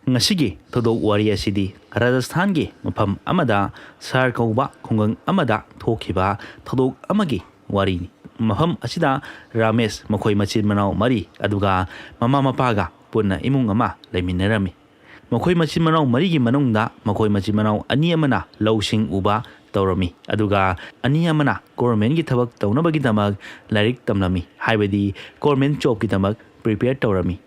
Ngasigi thodok wari asidi Rajasthan gi mafam amada sar kauba khungang amada thokiba thodok amagi wari ni mafam asida Ramesh makhoi machin manau mari aduga mama mapaga punna imung ama laiminarami makhoi machin manau mari gi manungda makhoi machin manau ani amana lawsing uba tawrami aduga ani amana government gi thabak tawnabagi damag lairik tamlami haibadi government job gi damag prepare tawrami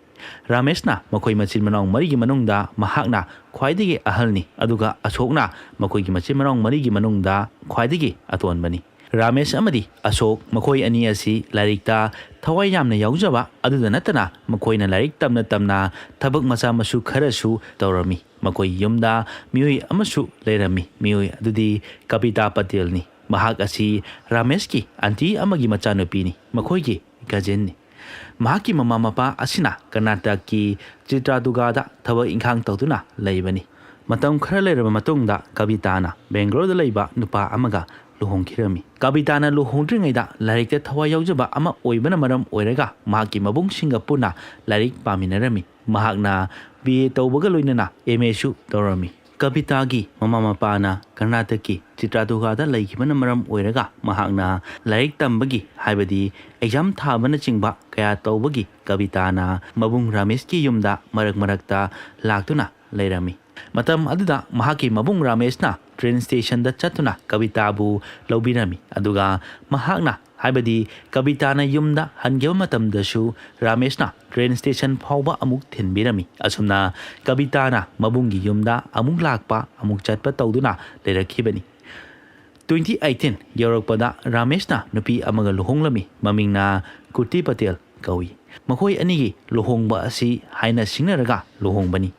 Rameshna makhoi machin manau mari gi manungda mahakna khwaidigi ahalni aduga Ashokna makhoi gi machin manau mari gi manungda khwaidigi atonbani Ramesh amadi Ashok makhoi ani asi larikta thawai yamna yaujaba aduda natana makhoina larik tamna tamna thabak macha masu kharasu tawrami makhoi yumda mioi amasu leirami mioi adudi Kapita Patel ni mahak asi Ramesh ki anti amagi machanupi ni makhoi gi cousin ni Mahaki mama mapa asina Karnataki Chitradugada thaba inkhang tawtuna laibani matam khara leiraba matungda Kapitana Bangalore da laiba nupa amaga luhongkhirami Kapitana luhongdringaida larikta thawa yaujaba ama oibana maram oiraga mahaki mabung singa puna larik paminarami mahakna BA tawbaga loinana MA su tawrami Kapitagi mama mapana Karnataki Chitradugada laikibana maram oiraga mahakna larik tambagi haibadi exam thabana chingba kaya tawbagi Kapitana mabung Ramesh ki yumda marak marakta laktuna leirami matam aduda mahaki mabung Rameshna train station da chatuna Kapitabu lobirami aduga mahakna haibadi Kapitana yumda hangeba matam dasu Rameshna train station phawba amuk thinbirami asumna Kapitana mabungi yumda amuk lakpa amuk chatpa tawduna leirakhibani 2018 Yorokpada Rameshna nupi amaga luhonglami mamingna Kuti Patel kawi makhoi anigi luhongba asi haina singnaraga luhongbani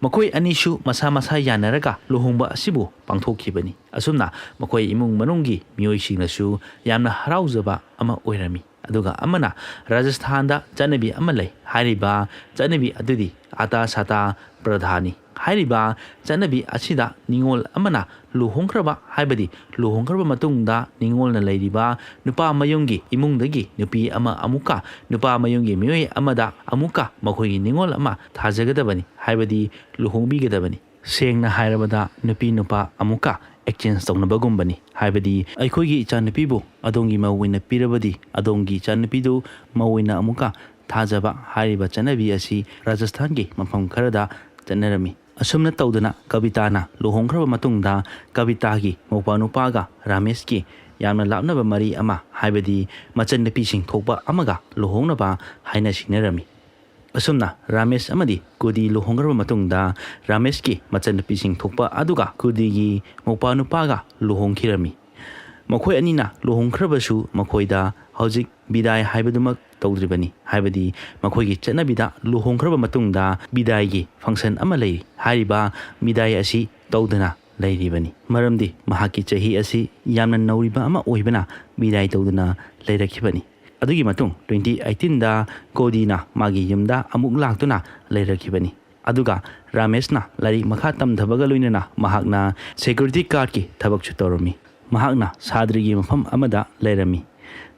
makhoi anishu masa masa yanaraga luhongba asibu pangthokhibani asumna makhoi imung manunggi mioi singnasu yamna harauzaba ama oirami aduga amana Rajasthan da chanabi amalai hariba chanabi adudi ata sata pradhani hariba chanabi asida ningol amana luhongkraba haibadi luhongkraba matungda ningol na leiriba nupa mayunggi imungdagi nupi ama amuka nupa mayunggi mioi amada amuka makhoi ningol ama thajagadabani haibadi luhongbigadabani sengna hairabada nupi nupa amuka exchange tawnabagumbani haibadi aikhoigi ichanupibu adongi mawina pirabadi adongi ichanupidu mawina amuka thajaba hariba chanabi asi Rajasthan gi mafam kharada chanarami asumna tawdana Kapitana luhongkraba matungda Kapitagi mawpanupaga Ramesh ki yamna lapnaba mari ama haibadi machan nupi sing thokba amaga luhongnaba haina singnarami asumna Ramesh amadi Kudi luhongraba matungda Ramesh ki machan nupi sing thokpa aduga Kudi gi mawpanupaga luhongkhirami makhoi anina luhongkhrabasu makhoida hojik bidai haibadumak tawdribani haibadi makhoi gi chanabida luhongkraba matungda bidai gi function ama lei hariba bidai asi tawdana leiribani maramdi mahaki chahi asi yamna nauriba ama oibana bidai tawdana leirakhibani adugi matung 2018 da Kodina magi yumda amuk laktuna leirakhibani aduga Rameshna lari makha tamdhabaga loinana mahakna security guard ki thabak chu tawrami mahakna sadrigi mafam amada leirami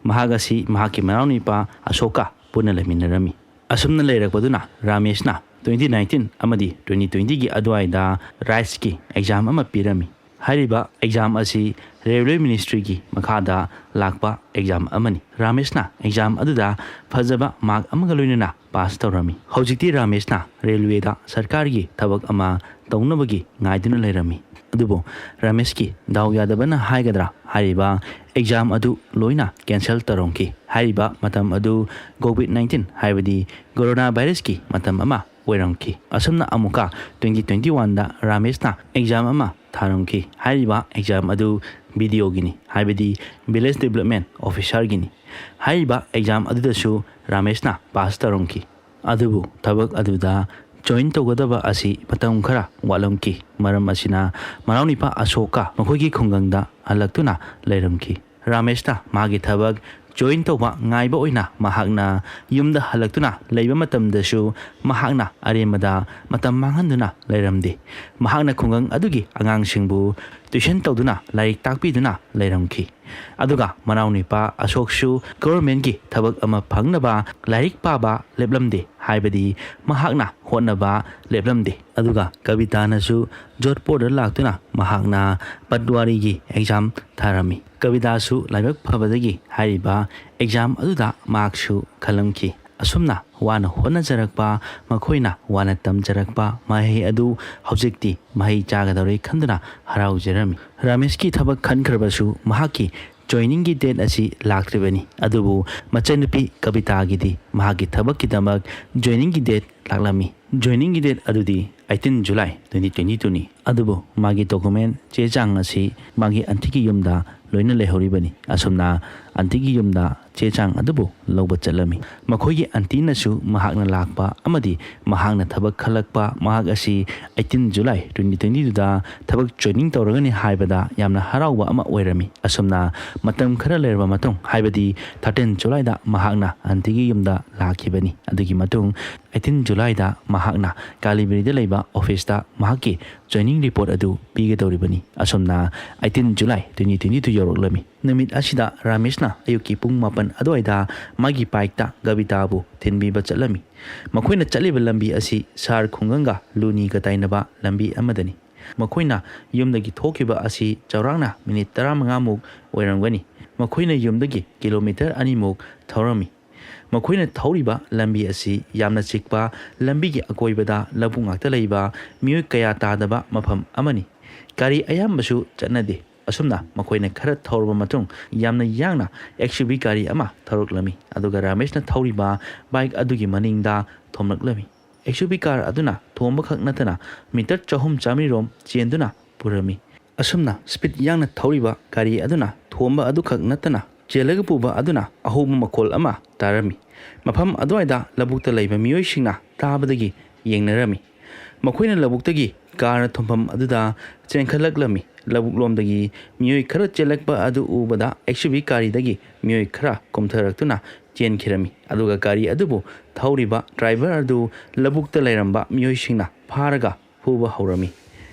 mahagasi mahaki manaunipa Ashoka puna leminarami asumna leirakpaduna Rameshna 2019 amadi 2020 gi adwaida rice ki exam ama pirami hariba exam asi Railway Ministry gi makhada lakpa exam amani Rameshna exam aduda fajaba mark amaga loinana pass tawrami hojikti Rameshna railway da sarkar gi thabak ama tawnabagi ngaiduna leirami adubo Ramesh ki daw yadabana haigadra hariba exam adu loina cancel tarongki hariba matam adu COVID-19 haibadi coronavirus ki matam ama oirangki asumna amuka 2021 da Rameshna exam ama tharongki hariba exam adu video gini haibadi village development officer gini hariba exam adudasu Rameshna pass tarongki adubu thabak aduda join togadaba asi patam khara walamki maram asina manaunipa Ashoka makhoigi khunggangda halaktuna leiramki Rameshna magi thabak join toba ngaiba oina mahakna yumda halaktuna leiba matamdasu mahakna aremada matam manghanduna leiramdi mahakna khungang adugi angang singbu tuition ꯇꯧꯗꯨꯅ ꯂꯥꯏꯔꯤꯛ ꯇꯥꯛꯄꯤꯗꯨꯅ ꯂꯩꯔꯝꯈꯤ ꯑꯗꯨꯒ ꯃꯅꯥꯎꯅꯨꯄꯥ ꯑꯁꯣꯛꯁꯨ ꯒꯣꯔꯃꯦꯟꯒꯤ ꯊꯕꯛ ꯑꯃ ꯐꯪꯅꯕ ꯂꯥꯏꯔꯤꯛ ꯄꯥꯕ ꯂꯦꯞꯂꯝꯗꯦ ꯍꯥꯏꯕꯗꯤ ꯃꯍꯥꯛꯅ ꯍꯣꯠꯅꯕ ꯂꯦꯞꯂꯝꯗꯦ ꯑꯗꯨꯒ ꯀꯕꯤꯇꯥꯅꯁꯨ ꯖꯣꯙꯄꯨꯔꯗ ꯂꯥꯛꯇꯨꯅ ꯃꯍꯥꯛꯅ ꯄꯠꯋꯥꯔꯤꯒꯤ ꯑꯦꯛꯖꯥꯝ ꯊꯥꯔꯝꯃꯤ ꯀꯕꯤꯇꯥꯁꯨ ꯂꯥꯏꯕꯛ ꯐꯕꯗꯒꯤ ꯍꯥꯏꯔꯤꯕ ꯑꯦꯛꯖꯥꯝ ꯑꯗꯨꯗ ꯃꯥꯔꯛꯁꯨ ꯈꯜꯂꯝꯈꯤ ꯑꯁꯨꯝꯅ ꯋꯥꯅ ꯍꯣꯠꯅꯖꯔꯛꯄ ꯃꯈꯣꯏꯅ ꯋꯥꯅ ꯇꯝꯖꯔꯛꯄ ꯃꯍꯩ ꯑꯗꯨ ꯍꯧꯖꯤꯛꯇꯤ ꯃꯍꯩ ꯆꯥꯒꯗꯧꯔꯦ ꯈꯟꯗꯨꯅ ꯍꯔꯥꯎꯖꯔꯝꯃꯤ ꯔꯥꯃꯦꯁꯀꯤ ꯊꯕꯛ ꯈꯟꯈ꯭ꯔꯕꯁꯨ ꯃꯍꯥꯛꯀꯤ ꯖꯣꯏꯅꯤꯡꯒꯤ ꯗꯦꯠ ꯑꯁꯤ ꯂꯥꯛꯇ꯭ꯔꯤꯕꯅꯤ ꯑꯗꯨꯕꯨ ꯃꯆꯟꯅꯨꯄꯤ ꯀꯕꯤꯇꯥꯒꯤꯗꯤ ꯃꯍꯥꯛꯀꯤ ꯊꯕꯛꯀꯤꯗꯃꯛ ꯖꯣꯏꯅꯤꯡꯒꯤ ꯗꯦꯠ ꯂꯥꯛꯂꯝꯃꯤ ꯖꯣꯏꯅꯤꯡꯒꯤ ꯗꯦꯠ ꯑꯗꯨꯗꯤ 18 ꯖꯨꯂꯥꯏ 2022ꯅꯤ ꯑꯗꯨꯕꯨ ꯃꯥꯒꯤ ꯗꯣꯀꯨꯃꯦꯟ ꯆꯦ ꯆꯥꯡ ꯑꯁꯤ ꯃꯥꯒꯤ ꯑꯟꯇꯤꯒꯤ ꯌꯨꯝꯗ ꯂꯣꯏꯅ ꯂꯩꯍꯧꯔꯤꯕꯅꯤ ꯑꯁꯨꯝꯅ ꯑꯟꯇꯤꯒꯤ ꯌꯨꯝꯗ ꯆꯦ ꯆꯥꯡ ꯑꯗꯨꯕꯨ ꯂꯧꯕ ꯆꯠꯂꯝꯃꯤ ꯃꯈꯣꯏꯒꯤ ꯑꯟꯇꯤꯅꯁꯨ ꯃꯍꯥꯛꯅ ꯂꯥꯛꯄ ꯑꯃꯗꯤ ꯃꯍꯥꯛꯅ ꯊꯕꯛ ꯈꯜꯂꯛꯄ ꯃꯍꯥꯛ ꯑꯁꯤ 18 ꯖꯨꯂꯥꯏ 2022ꯗ ꯊꯕꯛ ꯖꯣꯏꯅꯤꯡ ꯇꯧꯔꯒꯅꯤ ꯍꯥꯏꯕꯗ ꯌꯥꯝꯅ ꯍꯔꯥꯎꯕ ꯑꯃ ꯑꯣꯏꯔꯝꯃꯤ ꯑꯁꯨꯝꯅ ꯃꯇꯝ ꯈꯔ ꯂꯩꯔꯕ ꯃꯇꯨꯡ ꯍꯥꯏꯕꯗꯤ 13 ꯖꯨꯂꯥꯏꯗ ꯃꯍꯥꯛꯅ ꯑꯟꯇꯤꯒꯤ ꯌꯨꯝꯗ ꯂꯥꯛꯈꯤꯕꯅꯤ ꯑꯗꯨꯒꯤ ꯃꯇꯨꯡ 18 ꯖꯨꯂꯥꯏꯗ ꯃꯍꯥꯛꯅ ꯀꯥꯂꯤꯕꯔꯤꯗ ꯂꯩꯕ ꯑꯣꯐꯤꯁꯇ ꯃꯍꯥꯛꯀꯤ ꯖꯣꯏꯅꯤꯡ ꯔꯤꯄꯣꯔꯠ ꯑꯗꯨ ꯄꯤꯒꯗꯧꯔꯤꯕꯅꯤ ꯑꯁꯨꯝꯅ 18 ꯖꯨꯂꯥꯏ 2022 ꯌꯧꯔꯛꯂꯝꯃꯤ ꯅꯨꯃꯤꯠ ꯑꯁꯤꯗ ꯔꯥꯃꯦꯁꯅ ꯑꯌꯨꯛꯀꯤ ꯄꯨꯡ 9 ꯑꯗꯨꯋꯥꯏꯗ ꯃꯥꯒꯤ ꯕꯥꯏꯛꯇ ꯀꯕꯤꯇꯥꯕꯨ ꯊꯤꯟꯕꯤꯕ ꯆꯠꯂꯝꯃꯤ ꯃꯈꯣꯏꯅ ꯆꯠꯂꯤꯕ ꯂꯝꯕꯤ ꯑꯁꯤ ꯁꯍꯔ ꯈꯨꯡꯒꯪꯒ ꯂꯨꯅꯤꯒ ꯇꯥꯏꯅꯕ ꯂꯝꯕꯤ ꯑꯃꯗꯅꯤ ꯃꯈꯣꯏꯅ ꯌꯨꯝꯗꯒꯤ ꯊꯣꯛꯈꯤꯕ ꯑꯁꯤ ꯆꯥꯎꯔꯥꯛꯅ ꯃꯤꯅꯤꯠ 15ꯃꯨꯛ ꯑꯣꯏꯔꯝꯒꯅꯤ ꯃꯈꯣꯏꯅ ꯌꯨꯝꯗꯒꯤ ꯀꯤꯂꯣꯃꯤꯇꯔ 2ꯃꯨꯛ ꯊꯧꯔꯝꯃꯤ ꯃꯈꯣꯏꯅ ꯊꯧꯔꯤꯕ ꯂꯝꯕꯤ ꯑꯁꯤ ꯌꯥꯝꯅ ꯆꯤꯛꯄ ꯂꯝꯕꯤꯒꯤ ꯑꯀꯣꯏꯕꯗ ꯂꯧꯕꯨꯛ ꯉꯥꯛꯇ ꯂꯩꯕ ꯃꯤꯑꯣꯏ ꯀꯌꯥ ꯇꯥꯗꯕ ꯃꯐꯝ ꯑꯃꯅꯤ ꯒꯥꯔꯤ ꯑꯌꯥꯝꯕꯁꯨ ꯆꯠꯅꯗꯦ ꯑꯁꯨꯝꯅ ꯃꯈꯣꯏꯅ ꯈꯔ ꯊꯧꯔꯕ ꯃꯇꯨꯡ ꯌꯥꯝꯅ ꯌꯥꯡꯅ XUV ꯒꯥꯔꯤ ꯑꯃ ꯊꯧꯔꯛꯂꯝꯃꯤ ꯑꯗꯨꯒ ꯔꯥꯃꯦꯁꯅ ꯊꯧꯔꯤꯕ ꯕꯥꯏꯛ ꯑꯗꯨꯒꯤ ꯃꯅꯤꯡꯗ ꯊꯣꯝꯂꯛꯂꯝꯃꯤ XUV ꯀꯥꯔ ꯑꯗꯨꯅ ꯊꯣꯝꯕꯈꯛ ꯅꯠꯇꯅ ꯃꯤꯇꯔ 200-300 ꯔꯣꯝ ꯆꯦꯟꯗꯨꯅ ꯄꯨꯔꯝꯃꯤ ꯑꯁꯨꯝꯅ ꯁ꯭ꯄꯤꯠ ꯌꯥꯡꯅ ꯊꯧꯔꯤꯕ ꯒꯥꯔꯤ ꯑꯗꯨꯅ ꯊꯣꯝꯕ ꯑꯗꯨꯈꯛ ꯅꯠꯇꯅ ꯆꯦꯜꯂꯒ ꯄꯨꯕ ꯑꯗꯨꯅ ꯑꯍꯧꯕ ꯃꯈꯣꯜ ꯑꯃ ꯇꯥꯔꯝꯃꯤ ꯃꯐꯝ ꯑꯗꯨꯋꯥꯏꯗ ꯂꯧꯕꯨꯛꯇ ꯂꯩꯕ ꯃꯤꯑꯣꯏꯁꯤꯡꯅ ꯇꯥꯕꯗꯒꯤ ꯌꯦꯡꯅꯔꯝꯃꯤ ꯃꯈꯣꯏꯅ ꯂꯧꯕꯨꯛꯇꯒꯤ ꯀꯥꯔꯅ ꯊꯣꯝꯐꯝ ꯑꯗꯨꯗ ꯆꯦꯟꯈꯠꯂꯛꯂꯝꯃꯤ ꯂꯧꯕꯨꯛꯂꯣꯝꯗꯒꯤ ꯃꯤꯑꯣꯏ ꯈꯔ ꯆꯦꯜꯂꯛꯄ ꯑꯗꯨ ꯎꯕꯗ XUV ꯒꯥꯔꯤꯗꯒꯤ ꯃꯤꯑꯣꯏ ꯈꯔ ꯀꯨꯝꯊꯔꯛꯇꯨꯅ ꯆꯦꯟꯈꯤꯔꯝꯃꯤ ꯑꯗꯨꯒ ꯒꯥꯔꯤ ꯑꯗꯨꯕꯨ ꯊꯧꯔꯤꯕ ꯗ꯭ꯔꯥꯏꯚꯔ ꯑꯗꯨ ꯂꯧꯕꯨꯛꯇ ꯂꯩꯔꯝꯕ ꯃꯤꯑꯣꯏꯁꯤꯡꯅ ꯐꯥꯔꯒ ꯐꯨꯕ ꯍꯧꯔꯝꯃꯤ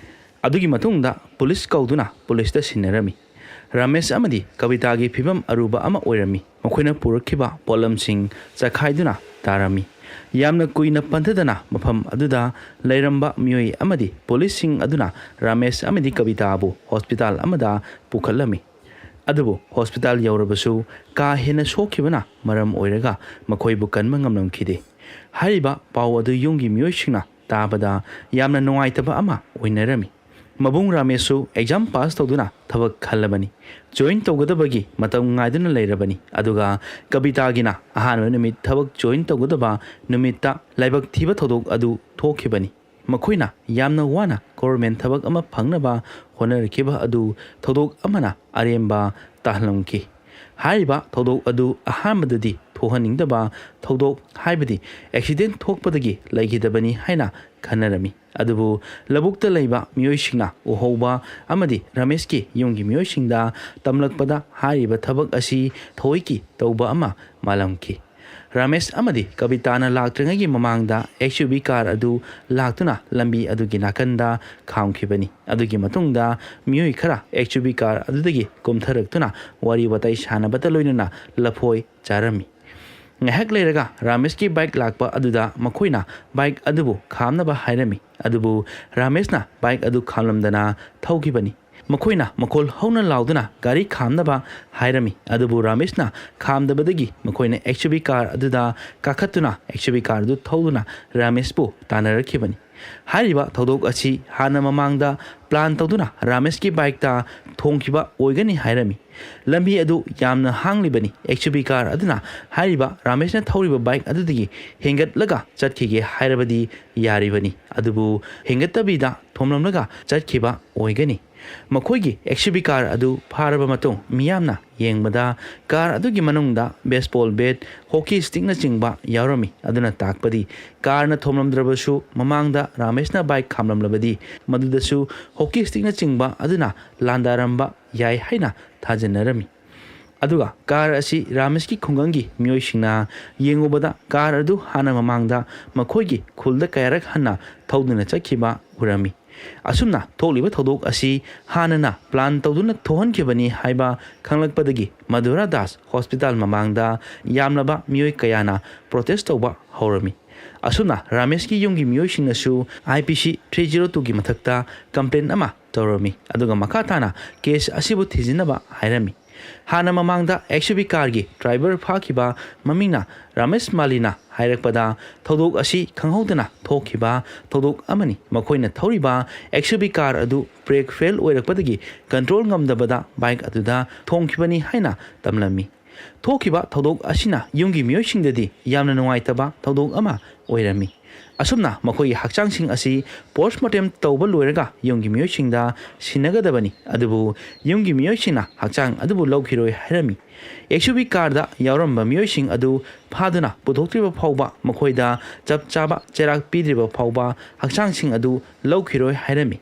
ꯑꯗꯨꯒꯤ ꯃꯇꯨꯡꯗ ꯄꯨꯂꯤꯁ ꯀꯧꯗꯨꯅ ꯄꯨꯂꯤꯁꯇ ꯁꯤꯟꯅꯔꯝꯃꯤ ꯔꯥꯃꯦꯁ ꯑꯃꯗꯤ ꯀꯕꯤꯇꯥꯒꯤ ꯐꯤꯕꯝ ꯑꯔꯨꯕ ꯑꯃ ꯑꯣꯏꯔꯝꯃꯤ ꯃꯈꯣꯏꯅ ꯄꯨꯔꯛꯈꯤꯕ ꯄꯣꯠꯂꯝꯁꯤꯡ ꯆꯈꯥꯏꯗꯨꯅ ꯇꯥꯔꯝꯃꯤ ꯌꯥꯝꯅ ꯀꯨꯏꯅ ꯄꯟꯊꯗꯅ ꯃꯐꯝ ꯑꯗꯨꯗ ꯂꯩꯔꯝꯕ ꯃꯤꯑꯣꯏ ꯑꯃꯗꯤ ꯄꯨꯂꯤꯁꯁꯤꯡ ꯑꯗꯨꯅ ꯔꯥꯃꯦꯁ ꯑꯃꯗꯤ ꯀꯕꯤꯇꯥꯕꯨ ꯍꯣꯁꯄꯤꯇꯥꯜ ꯑꯃꯗ ꯄꯨꯈꯠꯂꯝꯃꯤ ꯑꯗꯨꯕꯨ ꯍꯣꯁꯄꯤꯇꯥꯜ ꯌꯧꯔꯕꯁꯨ ꯀꯥ ꯍꯦꯟꯅ ꯁꯣꯛꯈꯤꯕꯅ ꯃꯔꯝ ꯑꯣꯏꯔꯒ ꯃꯈꯣꯏꯕꯨ ꯀꯟꯕ ꯉꯝꯂꯝꯈꯤꯗꯦ ꯍꯥꯏꯔꯤꯕ ꯄꯥꯎ ꯑꯗꯨ ꯌꯨꯝꯒꯤ ꯃꯤꯑꯣꯏꯁꯤꯡꯅ ꯇꯥꯕꯗ ꯌꯥꯝꯅ ꯅꯨꯡꯉꯥꯏꯇꯕ ꯑꯃ ꯑꯣꯏꯅꯔꯝꯃꯤ ꯃꯕꯨꯡ ꯔꯥꯃꯦꯁꯁꯨ ꯑꯦꯛꯖꯥꯝ ꯄꯥꯁ ꯇꯧꯗꯨꯅ ꯊꯕꯛ ꯈꯜꯂꯕꯅꯤ ꯖꯣꯏꯟ ꯇꯧꯒꯗꯕꯒꯤ ꯃꯇꯝ ꯉꯥꯏꯗꯨꯅ ꯂꯩꯔꯕꯅꯤ ꯑꯗꯨꯒ ꯀꯕꯤꯇꯥꯒꯤꯅ ꯑꯍꯥꯟꯕ ꯅꯨꯃꯤꯠ ꯊꯕꯛ ꯖꯣꯏꯟ ꯇꯧꯒꯗꯕ ꯅꯨꯃꯤꯠꯇ ꯂꯥꯏꯕꯛ ꯊꯤꯕ ꯊꯧꯗꯣꯛ ꯑꯗꯨ ꯊꯣꯛꯈꯤꯕꯅꯤ ꯃꯈꯣꯏꯅ ꯌꯥꯝꯅ ꯋꯥꯅ ꯒꯣꯔꯃꯦꯟ ꯊꯕꯛ ꯑꯃ ꯐꯪꯅꯕ ꯍꯣꯠꯅꯔꯛꯈꯤꯕ ꯑꯗꯨ ꯊꯧꯗꯣꯛ ꯑꯃꯅ ꯑꯔꯦꯝꯕ ꯇꯥꯍꯜꯂꯝꯈꯤ ꯍꯥꯏꯔꯤꯕ ꯊꯧꯗꯣꯛ ꯑꯗꯨ ꯑꯍꯥꯟꯕꯗꯗꯤ ꯊꯣꯛꯍꯟꯅꯤꯡꯗꯕ ꯊꯧꯗꯣꯛ ꯍꯥꯏꯕꯗꯤ ꯑꯦꯛꯁꯤꯗꯦꯟ ꯊꯣꯛꯄꯗꯒꯤ ꯂꯩꯈꯤꯗꯕꯅꯤ ꯍꯥꯏꯅ ꯈꯟꯅꯔꯝꯃꯤ ꯑꯗꯨꯕꯨ ꯂꯧꯕꯨꯛꯇ ꯂꯩꯕ ꯃꯤꯑꯣꯏꯁꯤꯡꯅ ꯎꯍꯧꯕ ꯑꯃꯗꯤ ꯔꯥꯃꯦꯁꯀꯤ ꯌꯨꯝꯒꯤ ꯃꯤꯑꯣꯏꯁꯤꯡꯗ ꯇꯝꯂꯛꯄꯗ ꯍꯥꯏꯔꯤꯕ ꯊꯕꯛ ꯑꯁꯤ ꯊꯑꯣꯏꯀꯤ ꯇꯧꯕ ꯑꯃ ꯃꯥꯜꯂꯝꯈꯤ ꯔꯥꯃꯦꯁ ꯑꯃꯗꯤ ꯀꯕꯤꯇꯥꯅ ꯂꯥꯛꯇ꯭ꯔꯤꯉꯩꯒꯤ ꯃꯃꯥꯡꯗ XUV ꯀꯥꯔ ꯑꯗꯨ ꯂꯥꯛꯇꯨꯅ ꯂꯝꯕꯤ ꯑꯗꯨꯒꯤ ꯅꯥꯀꯟꯗ ꯈꯥꯝꯈꯤꯕꯅꯤ ꯑꯗꯨꯒꯤ ꯃꯇꯨꯡꯗ ꯃꯤꯑꯣꯏ ꯈꯔ XUV ꯀꯥꯔ ꯑꯗꯨꯗꯒꯤ ꯀꯨꯝꯊꯔꯛꯇꯨꯅ ꯋꯥꯔꯤ ꯋꯥꯇꯥꯏ ꯁꯥꯟꯅꯕꯇ ꯂꯣꯏꯅꯅ ꯂꯐꯣꯏ ꯆꯥꯔꯝꯃꯤ ꯉꯥꯏꯍꯥꯛ ꯂꯩꯔꯒ ꯔꯥꯃꯦꯁꯀꯤ ꯕꯥꯏꯛ ꯂꯥꯛꯄ ꯑꯗꯨꯗ ꯃꯈꯣꯏꯅ ꯕꯥꯏꯛ ꯑꯗꯨꯕు ꯈꯥꯝꯅꯕ ꯍꯥꯏꯔꯝꯃꯤ ꯑꯗꯨꯕꯨ ꯔꯥꯃꯦꯁꯅ ꯕꯥꯏꯛ ꯑꯗꯨ ꯈꯥꯝꯂꯝꯗꯅ ꯊꯧꯈꯤꯕꯅꯤ ꯃꯈꯣꯏꯅ ꯃꯈꯣꯜ ꯍꯧꯅ ꯂꯥꯎꯗꯨꯅ ꯒꯥꯔꯤ ꯈꯥꯝꯅꯕ ꯍꯥꯏꯔꯝꯃꯤ ꯑꯗꯨꯕꯨ ꯔꯥꯃꯦꯁꯅ XUV ꯃꯈꯣꯏꯅ XUV ꯀꯥꯔ ꯑꯗꯨꯗ ꯀꯥꯈꯠꯇꯨꯅ XUV ꯀꯥꯔ ꯑꯗꯨ ꯊꯧꯗꯨꯅ ꯔꯥꯃꯦꯁꯄꯨ ꯇꯥꯟꯅꯔꯛꯈꯤꯕꯅꯤ ꯍꯥꯏꯔꯤꯕ ꯊꯧꯗꯣꯛ ꯑꯁꯤ ꯍꯥꯟꯅ ꯃꯃꯥꯡꯗ ꯄ꯭ꯂꯥꯟ ꯇꯧꯗꯨꯅ ꯔꯥꯃꯦꯁꯀꯤ ꯕꯥꯏꯛꯇ ꯊꯣꯡꯈꯤꯕ ꯑꯣꯏꯒꯅꯤ ꯍꯥꯏꯔꯝꯃꯤ ꯂꯝꯕꯤ ꯑꯗꯨ ꯌꯥꯝꯅ ꯍꯥꯡꯂꯤꯕꯅꯤ XUV ꯀꯥꯔ ꯑꯗꯨꯅ ꯍꯥꯏꯔꯤꯕ ꯔꯥꯃꯦꯁꯅ ꯊꯧꯔꯤꯕ ꯕꯥꯏꯛ ꯑꯗꯨꯗꯒꯤ ꯍꯦꯟꯒꯠꯂꯒ ꯆꯠꯈꯤꯒꯦ ꯍꯥꯏꯔꯕꯗꯤ ꯌꯥꯔꯤꯕꯅꯤ ꯑꯗꯨꯕꯨ ꯍꯦꯟꯒꯠꯇꯕꯤꯗ ꯊꯣꯝꯂꯝꯂꯒ ꯆꯠꯈꯤꯕ ꯑꯣꯏꯒꯅꯤ ꯃꯈꯣꯏꯒꯤ XUV ꯀꯥꯔ ꯑꯗꯨ ꯐꯥꯔꯕ ꯃꯇꯨꯡ ꯃꯤꯌꯥꯝꯅ ꯌꯦꯡꯕꯗ ꯀꯥꯔ ꯑꯗꯨꯒꯤ ꯃꯅꯨꯡꯗ ꯕꯦꯁꯕꯣꯜ ꯕꯦꯠ ꯍꯣꯀꯤ ꯁ꯭ꯇꯤꯛꯅꯆꯤꯡꯕ ꯌꯥꯎꯔꯝꯃꯤ ꯑꯗꯨꯅ ꯇꯥꯛꯄꯗꯤ ꯀꯥꯔꯅ ꯊꯣꯝꯂꯝꯗ꯭ꯔꯕꯁꯨ ꯃꯃꯥꯡꯗ ꯔꯥꯃꯦꯁꯅ ꯕꯥꯏꯛ ꯈꯥꯝꯂꯝꯂꯕꯗꯤ ꯃꯗꯨꯗꯁꯨ ꯍꯣꯀꯤ ꯁ꯭ꯇꯤꯛꯅꯆꯤꯡꯕ ꯑꯗꯨꯅ ꯂꯥꯟꯗꯥꯔꯝꯕ ꯌꯥꯏ ꯍꯥꯏꯅ ꯊꯥꯖꯅꯔꯝꯃꯤ ꯑꯗꯨꯒ ꯀꯥꯔ ꯑꯁꯤ ꯔꯥꯃꯦꯁꯀꯤ ꯈꯨꯡꯒꯪꯒꯤ ꯃꯤꯑꯣꯏꯁꯤꯡꯅ ꯌꯦꯡꯉꯨꯕꯗ ꯀꯥꯔ ꯑꯗꯨ ꯍꯥꯟꯅ ꯃꯃꯥꯡꯗ ꯃꯈꯣꯏꯒꯤ ꯈꯨꯜꯗ ꯀꯌꯥꯔꯛ ꯍꯟꯅ ꯊꯧꯗꯨꯅ ꯆꯠꯈꯤꯕ ꯎꯔꯝꯃꯤ ꯑꯁꯨꯝꯅ ꯊꯣꯛꯂꯤꯕ ꯊꯧꯗꯣꯛ ꯑꯁꯤ ꯍꯥꯟꯅꯅ ꯄ꯭ꯂꯥꯟ ꯇꯧꯗꯨꯅ ꯊꯣꯛꯍꯟꯈꯤꯕꯅꯤ ꯍꯥꯏꯕ ꯈꯪꯂꯛꯄꯗꯒꯤ ꯃꯙꯨꯔꯥ ꯗꯥꯁ ꯍꯣꯁꯄꯤꯇꯥꯜ ꯃꯃꯥꯡꯗ ꯌꯥꯝꯂꯕ ꯃꯤꯑꯣꯏ ꯀꯌꯥꯅ ꯄ꯭ꯔꯣꯇꯦꯁ ꯇꯧꯕ ꯍꯧꯔꯝꯃꯤ꯫ ꯑꯁꯨꯝꯅ ꯔꯥꯃꯦꯁꯀꯤ ꯌꯨꯝꯒꯤ ꯃꯤꯑꯣꯏꯁꯤꯡꯅꯁꯨ IPC 302ꯒꯤ ꯃꯊꯛꯇ ꯀꯝꯄ꯭ꯂꯦꯟ ꯑꯃ ꯇꯧꯔꯝꯃꯤ ꯑꯗꯨꯒ ꯃꯈꯥ ꯇꯥꯅ ꯀꯦꯁ ꯑꯁꯤꯕꯨ ꯊꯤꯖꯤꯟꯅꯕ ꯍꯥꯏꯔꯝꯃꯤ꯫ ꯍꯥꯟꯅ ꯃꯃꯥꯡꯗ XUV ꯀꯥꯔꯒꯤ ꯗ꯭ꯔꯥꯏꯚꯔ ꯐꯥꯈꯤꯕ ꯃꯃꯤꯡꯅ ꯔꯥꯃꯦꯁ ꯃꯥꯂꯤꯅ ꯍꯥꯏꯔꯛꯄꯗ ꯊꯧꯗꯣꯛ ꯑꯁꯤ ꯈꯪꯍꯧꯗꯅ ꯊꯣꯛꯈꯤꯕ ꯊꯧꯗꯣꯛ ꯑꯃꯅꯤ, ꯃꯈꯣꯏꯅ ꯊꯧꯔꯤꯕ XUV ꯀꯥꯔ ꯑꯗꯨ ꯕ꯭ꯔꯦꯛ ꯐꯦꯜ ꯑꯣꯏꯔꯛꯄꯗꯒꯤ ꯀꯟꯇ꯭ꯔꯣꯜ ꯉꯝꯗꯕꯗ ꯕꯥꯏꯛ ꯑꯗꯨꯗ ꯊꯣꯝꯈꯤꯕꯅꯤ ꯍꯥꯏꯅ ꯇꯝꯂꯝꯃꯤ꯫ ꯊꯣꯛꯈꯤꯕ ꯊꯧꯗꯣꯛ ꯑꯁꯤꯅ ꯌꯨꯝꯒꯤ ꯃꯤꯑꯣꯏꯁꯤꯡꯗꯗꯤ ꯌꯥꯝꯅ ꯅꯨꯡꯉꯥꯏꯇꯕ ꯊꯧꯗꯣꯛ ꯑꯃ ꯑꯣꯏꯔꯝꯃꯤ꯫ ꯑꯁꯨꯝꯅ ꯃꯈꯣꯏꯒꯤ ꯍꯛꯆꯥꯡꯁꯤꯡ ꯑꯁꯤ ꯄꯣꯁꯠꯃꯣꯔꯇꯦꯝ ꯇꯧꯕ ꯂꯣꯏꯔꯒ ꯌꯨꯝꯒꯤ ꯃꯤꯑꯣꯏꯁꯤꯡꯗ ꯁꯤꯟꯅꯒꯗꯕꯅꯤ, ꯑꯗꯨꯕꯨ ꯌꯨꯝꯒꯤ ꯃꯤꯑꯣꯏꯁꯤꯡꯅ ꯍꯛꯆꯥꯡ ꯑꯗꯨꯕꯨ ꯂꯧꯈꯤꯔꯣꯏ ꯍꯥꯏꯔꯝꯃꯤ꯫ XUV ꯀꯥꯔꯗ ꯌꯥꯎꯔꯝꯕ ꯃꯤꯑꯣꯏꯁꯤꯡ ꯑꯗꯨ ꯐꯥꯗꯨꯅ ꯄꯨꯊꯣꯛꯇ꯭ꯔꯤꯕ ꯐꯥꯎꯕ, ꯃꯈꯣꯏꯗ ꯆꯞ ꯆꯥꯕ ꯆꯩꯔꯥꯛ ꯄꯤꯗ꯭ꯔꯤꯕ ꯐꯥꯎꯕ ꯍꯛꯆꯥꯡꯁꯤꯡ ꯑꯗꯨ ꯂꯧꯈꯤꯔꯣꯏ ꯍꯥꯏꯔꯝꯃꯤ꯫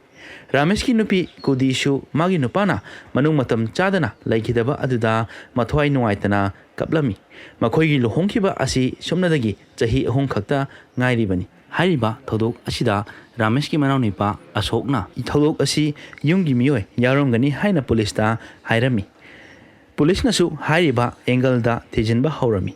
ꯔꯥꯃꯦꯁꯀꯤ ꯅꯨꯄꯤ ꯀꯨꯗꯤꯁꯨ ꯃꯥꯒꯤ ꯅꯨꯄꯥꯅ ꯃꯅꯨꯡ ꯃꯇꯝ ꯆꯥꯗꯅ ꯂꯩꯈꯤꯗꯕ ꯑꯗꯨꯗ ꯃꯊ꯭ꯋꯥꯏ ꯅꯨꯡꯉꯥꯏꯇꯅ ꯀꯞꯂꯝꯃꯤ꯫ ꯃꯈꯣꯏꯒꯤ ꯂꯨꯍꯣꯡꯈꯤꯕ ꯑꯁꯤ ꯁꯨꯞꯅꯗꯒꯤ ꯆꯍꯤ 3 ꯈꯛꯇ ꯉꯥꯏꯔꯤꯕꯅꯤ꯫ ꯍꯥꯏꯔꯤꯕ ꯊꯧꯗꯣꯛ ꯑꯁꯤꯗ ꯔꯥꯃꯦꯁꯀꯤ ꯃꯅꯥꯎꯅꯨꯄꯥ ꯑꯁꯣꯛꯅ ꯊꯧꯗꯣꯛ ꯑꯁꯤ ꯌꯨꯝꯒꯤ ꯃꯤꯑꯣꯏ ꯌꯥꯎꯔꯝꯒꯅꯤ ꯍꯥꯏꯅ ꯄꯨꯂꯤꯁꯇ ꯍꯥꯏꯔꯝꯃꯤ꯫ ꯄꯨꯂꯤꯁꯅꯁꯨ ꯍꯥꯏꯔꯤꯕ ꯑꯦꯡꯒꯜꯗ ꯊꯤꯖꯤꯟꯕ ꯍꯧꯔꯝꯃꯤ꯫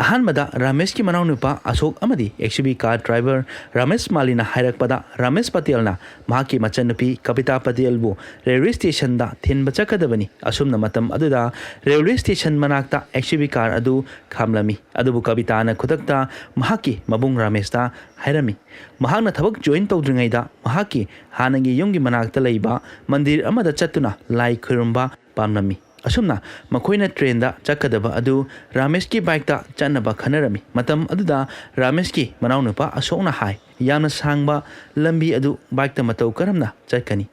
ꯑꯍꯥꯟꯕꯗ ꯔꯥꯃꯦꯁꯀꯤ ꯃꯅꯥꯎꯅꯨꯄꯥ ꯑꯁꯣꯛ ꯑꯃꯗꯤ XUV ꯀꯥꯔ ꯗ꯭ꯔꯥꯏꯚꯔ ꯔꯥꯃꯦꯁ ꯃꯥꯂꯤꯅ ꯍꯥꯏꯔꯛꯄꯗ ꯔꯥꯃꯦꯁ ꯄꯇꯦꯜꯅ ꯃꯍꯥꯛꯀꯤ ꯃꯆꯟꯅꯨꯄꯤ ꯀꯕꯤꯇꯥ ꯄꯇꯦꯜꯕꯨ ꯔꯦꯜꯋꯦ ꯁ꯭ꯇꯦꯁꯟꯗ ꯊꯤꯟꯕ ꯆꯠꯀꯗꯕꯅꯤ꯫ ꯑꯁꯨꯝꯅ ꯃꯇꯝ ꯑꯗꯨꯗ ꯔꯦꯜꯋꯦ ꯁ꯭ꯇꯦꯁꯟ ꯃꯅꯥꯛꯇ XUV ꯀꯥꯔ ꯑꯗꯨ ꯈꯥꯝꯂꯝꯃꯤ, ꯑꯗꯨꯕꯨ ꯀꯕꯤꯇꯥꯅ ꯈꯨꯗꯛꯇ ꯃꯍꯥꯛꯀꯤ ꯃꯕꯨꯡ ꯔꯥꯃꯦꯁꯇ ꯍꯥꯏꯔꯝꯃꯤ꯫ ꯃꯍꯥꯛꯅ ꯊꯕꯛ ꯖꯣꯏꯟ ꯇꯧꯗ꯭ꯔꯤꯉꯩꯗ ꯃꯍꯥꯛꯀꯤ ꯍꯥꯟꯅꯒꯤ ꯌꯨꯝꯒꯤ ꯃꯅꯥꯛꯇ ꯂꯩꯕ ꯃꯟꯗꯤꯔ ꯑꯃꯗ ꯆꯠꯇꯨꯅ ꯂꯥꯏ ꯈꯨꯔꯨꯝꯕ ꯄꯥꯝꯂꯝꯃꯤ꯫ ꯑꯁꯨꯝꯅ ꯃꯈꯣꯏꯅ ꯇ꯭ꯔꯦꯟꯗ ꯆꯠꯀꯗꯕ ꯑꯗු ꯔꯥꯃꯦꯁꯀꯤ ꯕꯥꯏꯛꯇ ꯆꯠꯅꯕ ꯈꯟꯅꯔꯝꯃꯤ꯫ ꯃꯇꯝ ꯑꯗꯨꯗ ꯔꯥꯃꯦꯁꯀꯤ ꯃꯅꯥꯎꯅꯨꯄꯥ ꯑꯁꯣꯛꯅ ꯍꯥꯏ, ꯌꯥꯝꯅ ꯁꯥꯡꯕ ꯂꯝꯕꯤ ꯑꯗꯨ ꯕꯥꯏꯛꯇ ꯃꯇꯧ ꯀꯔꯝꯅ ꯆꯠꯀꯅꯤ,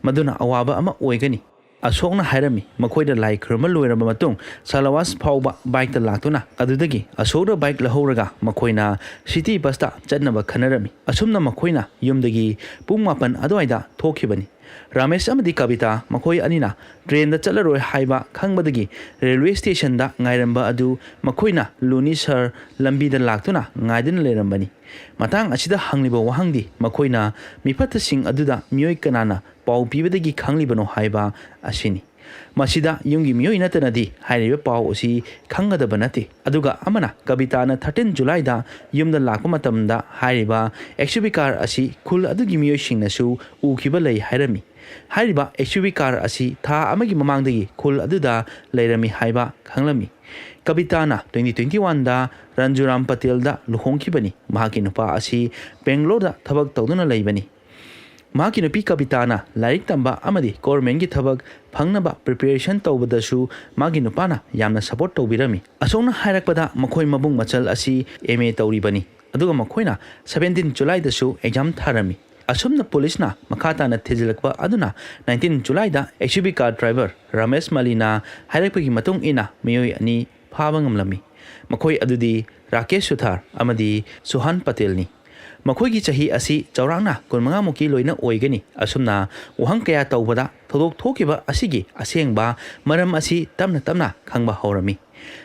ꯃꯗꯨꯅ ꯑꯋꯥꯕ ꯑꯃ ꯑꯣꯏꯒꯅꯤ꯫ ꯑꯁꯣꯛꯅ ꯍꯥꯏꯔꯝꯃꯤ꯫ ꯃꯈꯣꯏꯗ ꯂꯥꯏ ꯈꯨꯔꯨꯝꯕ ꯂꯣꯏꯔꯕ ꯃꯇꯨꯡ ꯁꯥꯂꯋꯥꯁ ꯐꯥꯎꯕ ꯕꯥꯏꯛꯇ ꯂꯥꯛꯇꯨꯅ ꯑꯗꯨꯗꯒꯤ ꯑꯁꯣꯛꯅ ꯕꯥꯏꯛ ꯂꯧꯍꯧꯔꯒ ꯃꯈꯣꯏꯅ ꯁꯤꯇꯤ ꯕꯁꯇ ꯆꯠꯅꯕ ꯈꯟꯅꯔꯝꯃꯤ꯫ ꯑꯁꯨꯝꯅ ꯃꯈꯣꯏꯅ ꯌꯨꯝꯗꯒꯤ ꯄꯨꯡ 9 ꯑꯗꯨꯋꯥꯏꯗ ꯊꯣꯛꯈꯤꯕꯅꯤ꯫ ꯔꯥꯃꯦꯁ ꯑꯃꯗꯤ ꯀꯕꯤꯇꯥ ꯃꯈꯣꯏ ꯑꯅꯤꯅ ꯇ꯭ꯔꯦꯟꯗ ꯆꯠꯂꯔꯣꯏ ꯍꯥꯏꯕ ꯈꯪꯕꯗꯒꯤ ꯔꯦꯜꯋꯦ ꯁ꯭ꯇꯦꯁꯟꯗ ꯉꯥꯏꯔꯝꯕ ꯑꯗꯨ ꯃꯈꯣꯏꯅ ꯂꯨꯅꯤ ꯁꯔ ꯂꯝꯕꯤꯗ ꯂꯥꯛꯇꯨꯅ ꯉꯥꯏꯗꯨꯅ ꯂꯩꯔꯝꯕꯅꯤ꯫ ꯃꯇꯥꯡ ꯑꯁꯤꯗ ꯍꯪꯂꯤꯕ ꯋꯥꯍꯪꯗꯤ ꯃꯈꯣꯏꯅ ꯃꯤꯐꯠꯇꯁꯤꯡ ꯑꯗꯨꯗ ꯃꯤꯑꯣꯏ ꯀꯅꯥꯅ ꯄꯥꯎ ꯄꯤꯕꯗꯒꯤ ꯈꯪꯂꯤꯕꯅꯣ ꯍꯥꯏꯕ ꯑꯁꯤꯅꯤ꯫ ꯃꯁꯤꯗ ꯌꯨꯝꯒꯤ ꯃꯤꯑꯣꯏ ꯅꯠꯇꯅꯗꯤ ꯍꯥꯏꯔꯤꯕ ꯄꯥꯎ ꯑꯁꯤ ꯈꯪꯒꯗꯕ ꯅꯠꯇꯦ꯫ ꯑꯗꯨꯒ ꯑꯃꯅ ꯀꯕꯤꯇꯥꯅ 13 ꯖꯨꯂꯥꯏꯗ ꯌꯨꯝꯗ ꯂꯥꯛꯄꯃꯇꯝꯗ ꯍꯥꯏꯔꯤꯕ XUV ꯀꯥꯔ ꯑꯁꯤ ꯈꯨꯜ ꯑꯗꯨꯒꯤ ꯃꯤꯑꯣꯏꯁꯤꯡꯅꯁꯨ ꯎꯈꯤꯕ ꯂꯩ ꯍꯥꯏꯔꯝꯃꯤ꯫ ꯍꯥꯏꯔꯤꯕ XUV ꯀꯥꯔ ꯑꯁꯤ ꯊꯥ ꯑꯃꯒꯤ ꯃꯃꯥꯡꯗꯒꯤ ꯈꯨꯜ ꯑꯗꯨꯗ ꯂꯩꯔꯝꯃꯤ ꯍꯥꯏꯕ ꯈꯪꯂꯝꯃꯤ꯫ ꯀꯕꯤꯇꯥꯅ 2021ꯗ ꯔꯟꯖꯨꯔꯥꯝ ꯄꯇꯦꯜꯗ ꯂꯨꯍꯣꯡꯈꯤꯕꯅꯤ꯫ ꯃꯍꯥꯛꯀꯤ ꯅꯨꯄꯥ ꯑꯁꯤ ꯕꯦꯡꯒ꯭ꯂꯣꯔꯗ ꯊꯕꯛ ꯇꯧꯗꯨꯅ ꯂꯩꯕꯅꯤ꯫ ꯃꯍꯥꯛꯀꯤ ꯅꯨꯄꯤ ꯀꯕꯤꯇꯥꯅ ꯂꯥꯏꯔꯤꯛ ꯇꯝꯕ ꯑꯃꯗꯤ ꯒꯣꯔꯃꯦꯟꯒꯤ ꯊꯕꯛ ꯐꯪꯅꯕ ꯄ꯭रिꯄꯦꯔꯦꯁꯟ ꯇꯧꯕꯗꯁꯨ ꯃꯥꯒꯤ ꯅꯨꯄꯥꯅ ꯌꯥꯝꯅ ꯁꯄꯣꯔꯠ ꯇꯧꯕꯤꯔꯝꯃꯤ꯫ ꯑꯁꯣꯛꯅ ꯍꯥꯏꯔꯛꯄꯗ ꯃꯈꯣꯏ ꯃꯕꯨꯡ ꯃꯆꯜ ꯑꯁꯤ MA ꯇꯧꯔꯤꯕꯅꯤ, ꯑꯗꯨꯒ ꯃꯈꯣꯏꯅ 17 ꯖꯨꯂꯥꯏꯗꯁꯨ ꯑꯦꯛꯖꯥꯝ ꯊꯥꯔꯝꯃꯤ꯫ ꯑꯁꯨꯝꯅ ꯄꯨꯂꯤꯁꯅ ꯃꯈꯥ ꯇꯥꯅ ꯊꯤꯖꯤꯜꯂꯛꯄ ꯑꯗꯨꯅ 19 ꯖꯨꯂꯥꯏꯗ XUV ꯀꯥꯔ ꯗ꯭ꯔꯥꯏꯚꯔ ꯔꯥꯃꯦꯁ ꯃꯥꯂꯤꯅ ꯍꯥꯏꯔꯛꯄꯒꯤ ꯃꯇꯨꯡ ꯏꯟꯅ ꯃꯤꯑꯣꯏ 2 ꯐꯥꯕ ꯉꯝꯂꯝꯃꯤ꯫ ꯃꯈꯣꯏ ꯑꯗꯨꯗꯤ ꯔꯥꯀꯦꯁ ꯁꯨꯊꯥꯔ ꯑꯃꯗꯤ ꯁꯨꯍꯥꯟ ꯄꯇꯦꯜꯅꯤ꯫ ꯃꯈꯣꯏꯒꯤ ꯆꯍꯤ ꯑꯁꯤ ꯆꯥꯎꯔꯥꯛꯅ 25 ꯃꯨꯛꯀꯤ ꯂꯣꯏꯅ ꯑꯣꯏꯒꯅꯤ꯫ ꯑꯁꯨꯝꯅ ꯋꯥꯍꯪ ꯀꯌꯥ ꯇꯧꯕꯗ ꯊꯧꯗꯣꯛ ꯊꯣꯛꯈꯤꯕ ꯑꯁꯤꯒꯤ ꯑꯁꯦꯡꯕ ꯃꯔꯝ ꯑꯁꯤ ꯇꯞꯅ ꯇꯞꯅ ꯈꯪꯕ ꯍꯧꯔꯝꯃꯤ꯫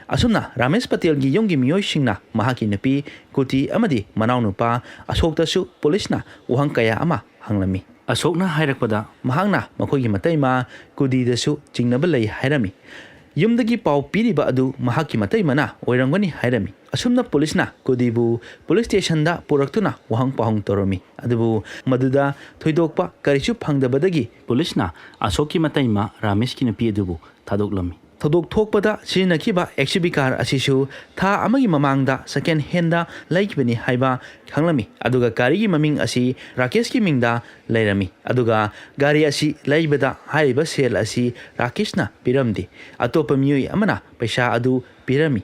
ꯑꯁꯨꯝꯅ ꯔꯥꯃꯦꯁ ꯄꯇꯦꯜꯒꯤ ꯌꯨꯝꯒꯤ ꯃꯤꯑꯣꯏꯁꯤꯡꯅ ꯃꯍꯥꯛꯀꯤ ꯅꯨꯄꯤ ꯀꯨꯇꯤ ꯑꯃꯗꯤ ꯃꯅꯥꯎꯅꯨꯄꯥ ꯑꯁꯣꯛꯇꯁꯨ ꯄꯨꯂꯤꯁꯅ ꯋꯥꯍꯪ ꯀꯌꯥ ꯑꯃ ꯍꯪꯂꯝꯃꯤ꯫ ꯑꯁꯣꯛꯅ ꯍꯥꯏꯔꯛꯄꯗ ꯃꯍꯥꯛꯅ ꯃꯈꯣꯏꯒꯤ ꯃꯇꯩꯃ ꯀꯨꯗꯤꯗꯁꯨ ꯆꯤꯡꯅꯕ ꯂꯩ ꯍꯥꯏꯔꯝꯃꯤ꯫ ꯌꯨꯝꯗꯒꯤ ꯄꯥꯎ ꯄꯤꯔꯤꯕ ꯑꯗꯨ ꯃꯍꯥꯛꯀꯤ ꯃꯇꯩꯃꯅ ꯑꯣꯏꯔꯝꯒꯅꯤ ꯍꯥꯏꯔꯝꯃꯤ꯫ ꯑꯁꯨꯝꯅ ꯄꯨꯂꯤꯁꯅ ꯀꯨꯗꯤꯕꯨ ꯄꯨꯂꯤꯁ ꯁ꯭ꯇꯦꯁꯟꯗ ꯄꯨꯔꯛꯇꯨꯅ ꯋꯥꯍꯪ ꯄꯥꯎꯍꯪ ꯇꯧꯔꯝꯃꯤ꯫ ꯑꯗꯨꯕꯨ ꯃꯗꯨꯗ ꯊꯣꯏꯗꯣꯛꯄ ꯀꯔꯤꯁꯨ ꯐꯪꯗꯕꯗꯒꯤ ꯄꯨꯂꯤꯁꯅ ꯑꯁꯣꯛꯀꯤ ꯃꯇꯩꯃ ꯔꯥꯃꯦꯁꯀꯤ ꯅꯨꯄꯤ ꯑꯗꯨꯕꯨ ꯊꯥꯗꯣꯛꯂꯝꯃꯤ꯫ ꯊꯧꯗꯣꯛ थोकपदा सिजनखिबा XUV कार असिसु था अमगी ममांगदा सेकेंड हैंड लैखिबनी हाइबा खंगलमी अदुगा गारीगी ममिंग असि राकेश की मिंगदा लैरमी अदुगा गारी असि लैबदा हाइबा सेल असि राकेशना पिरमदि अतोप मियोय अमना पैसा अदु पिरमी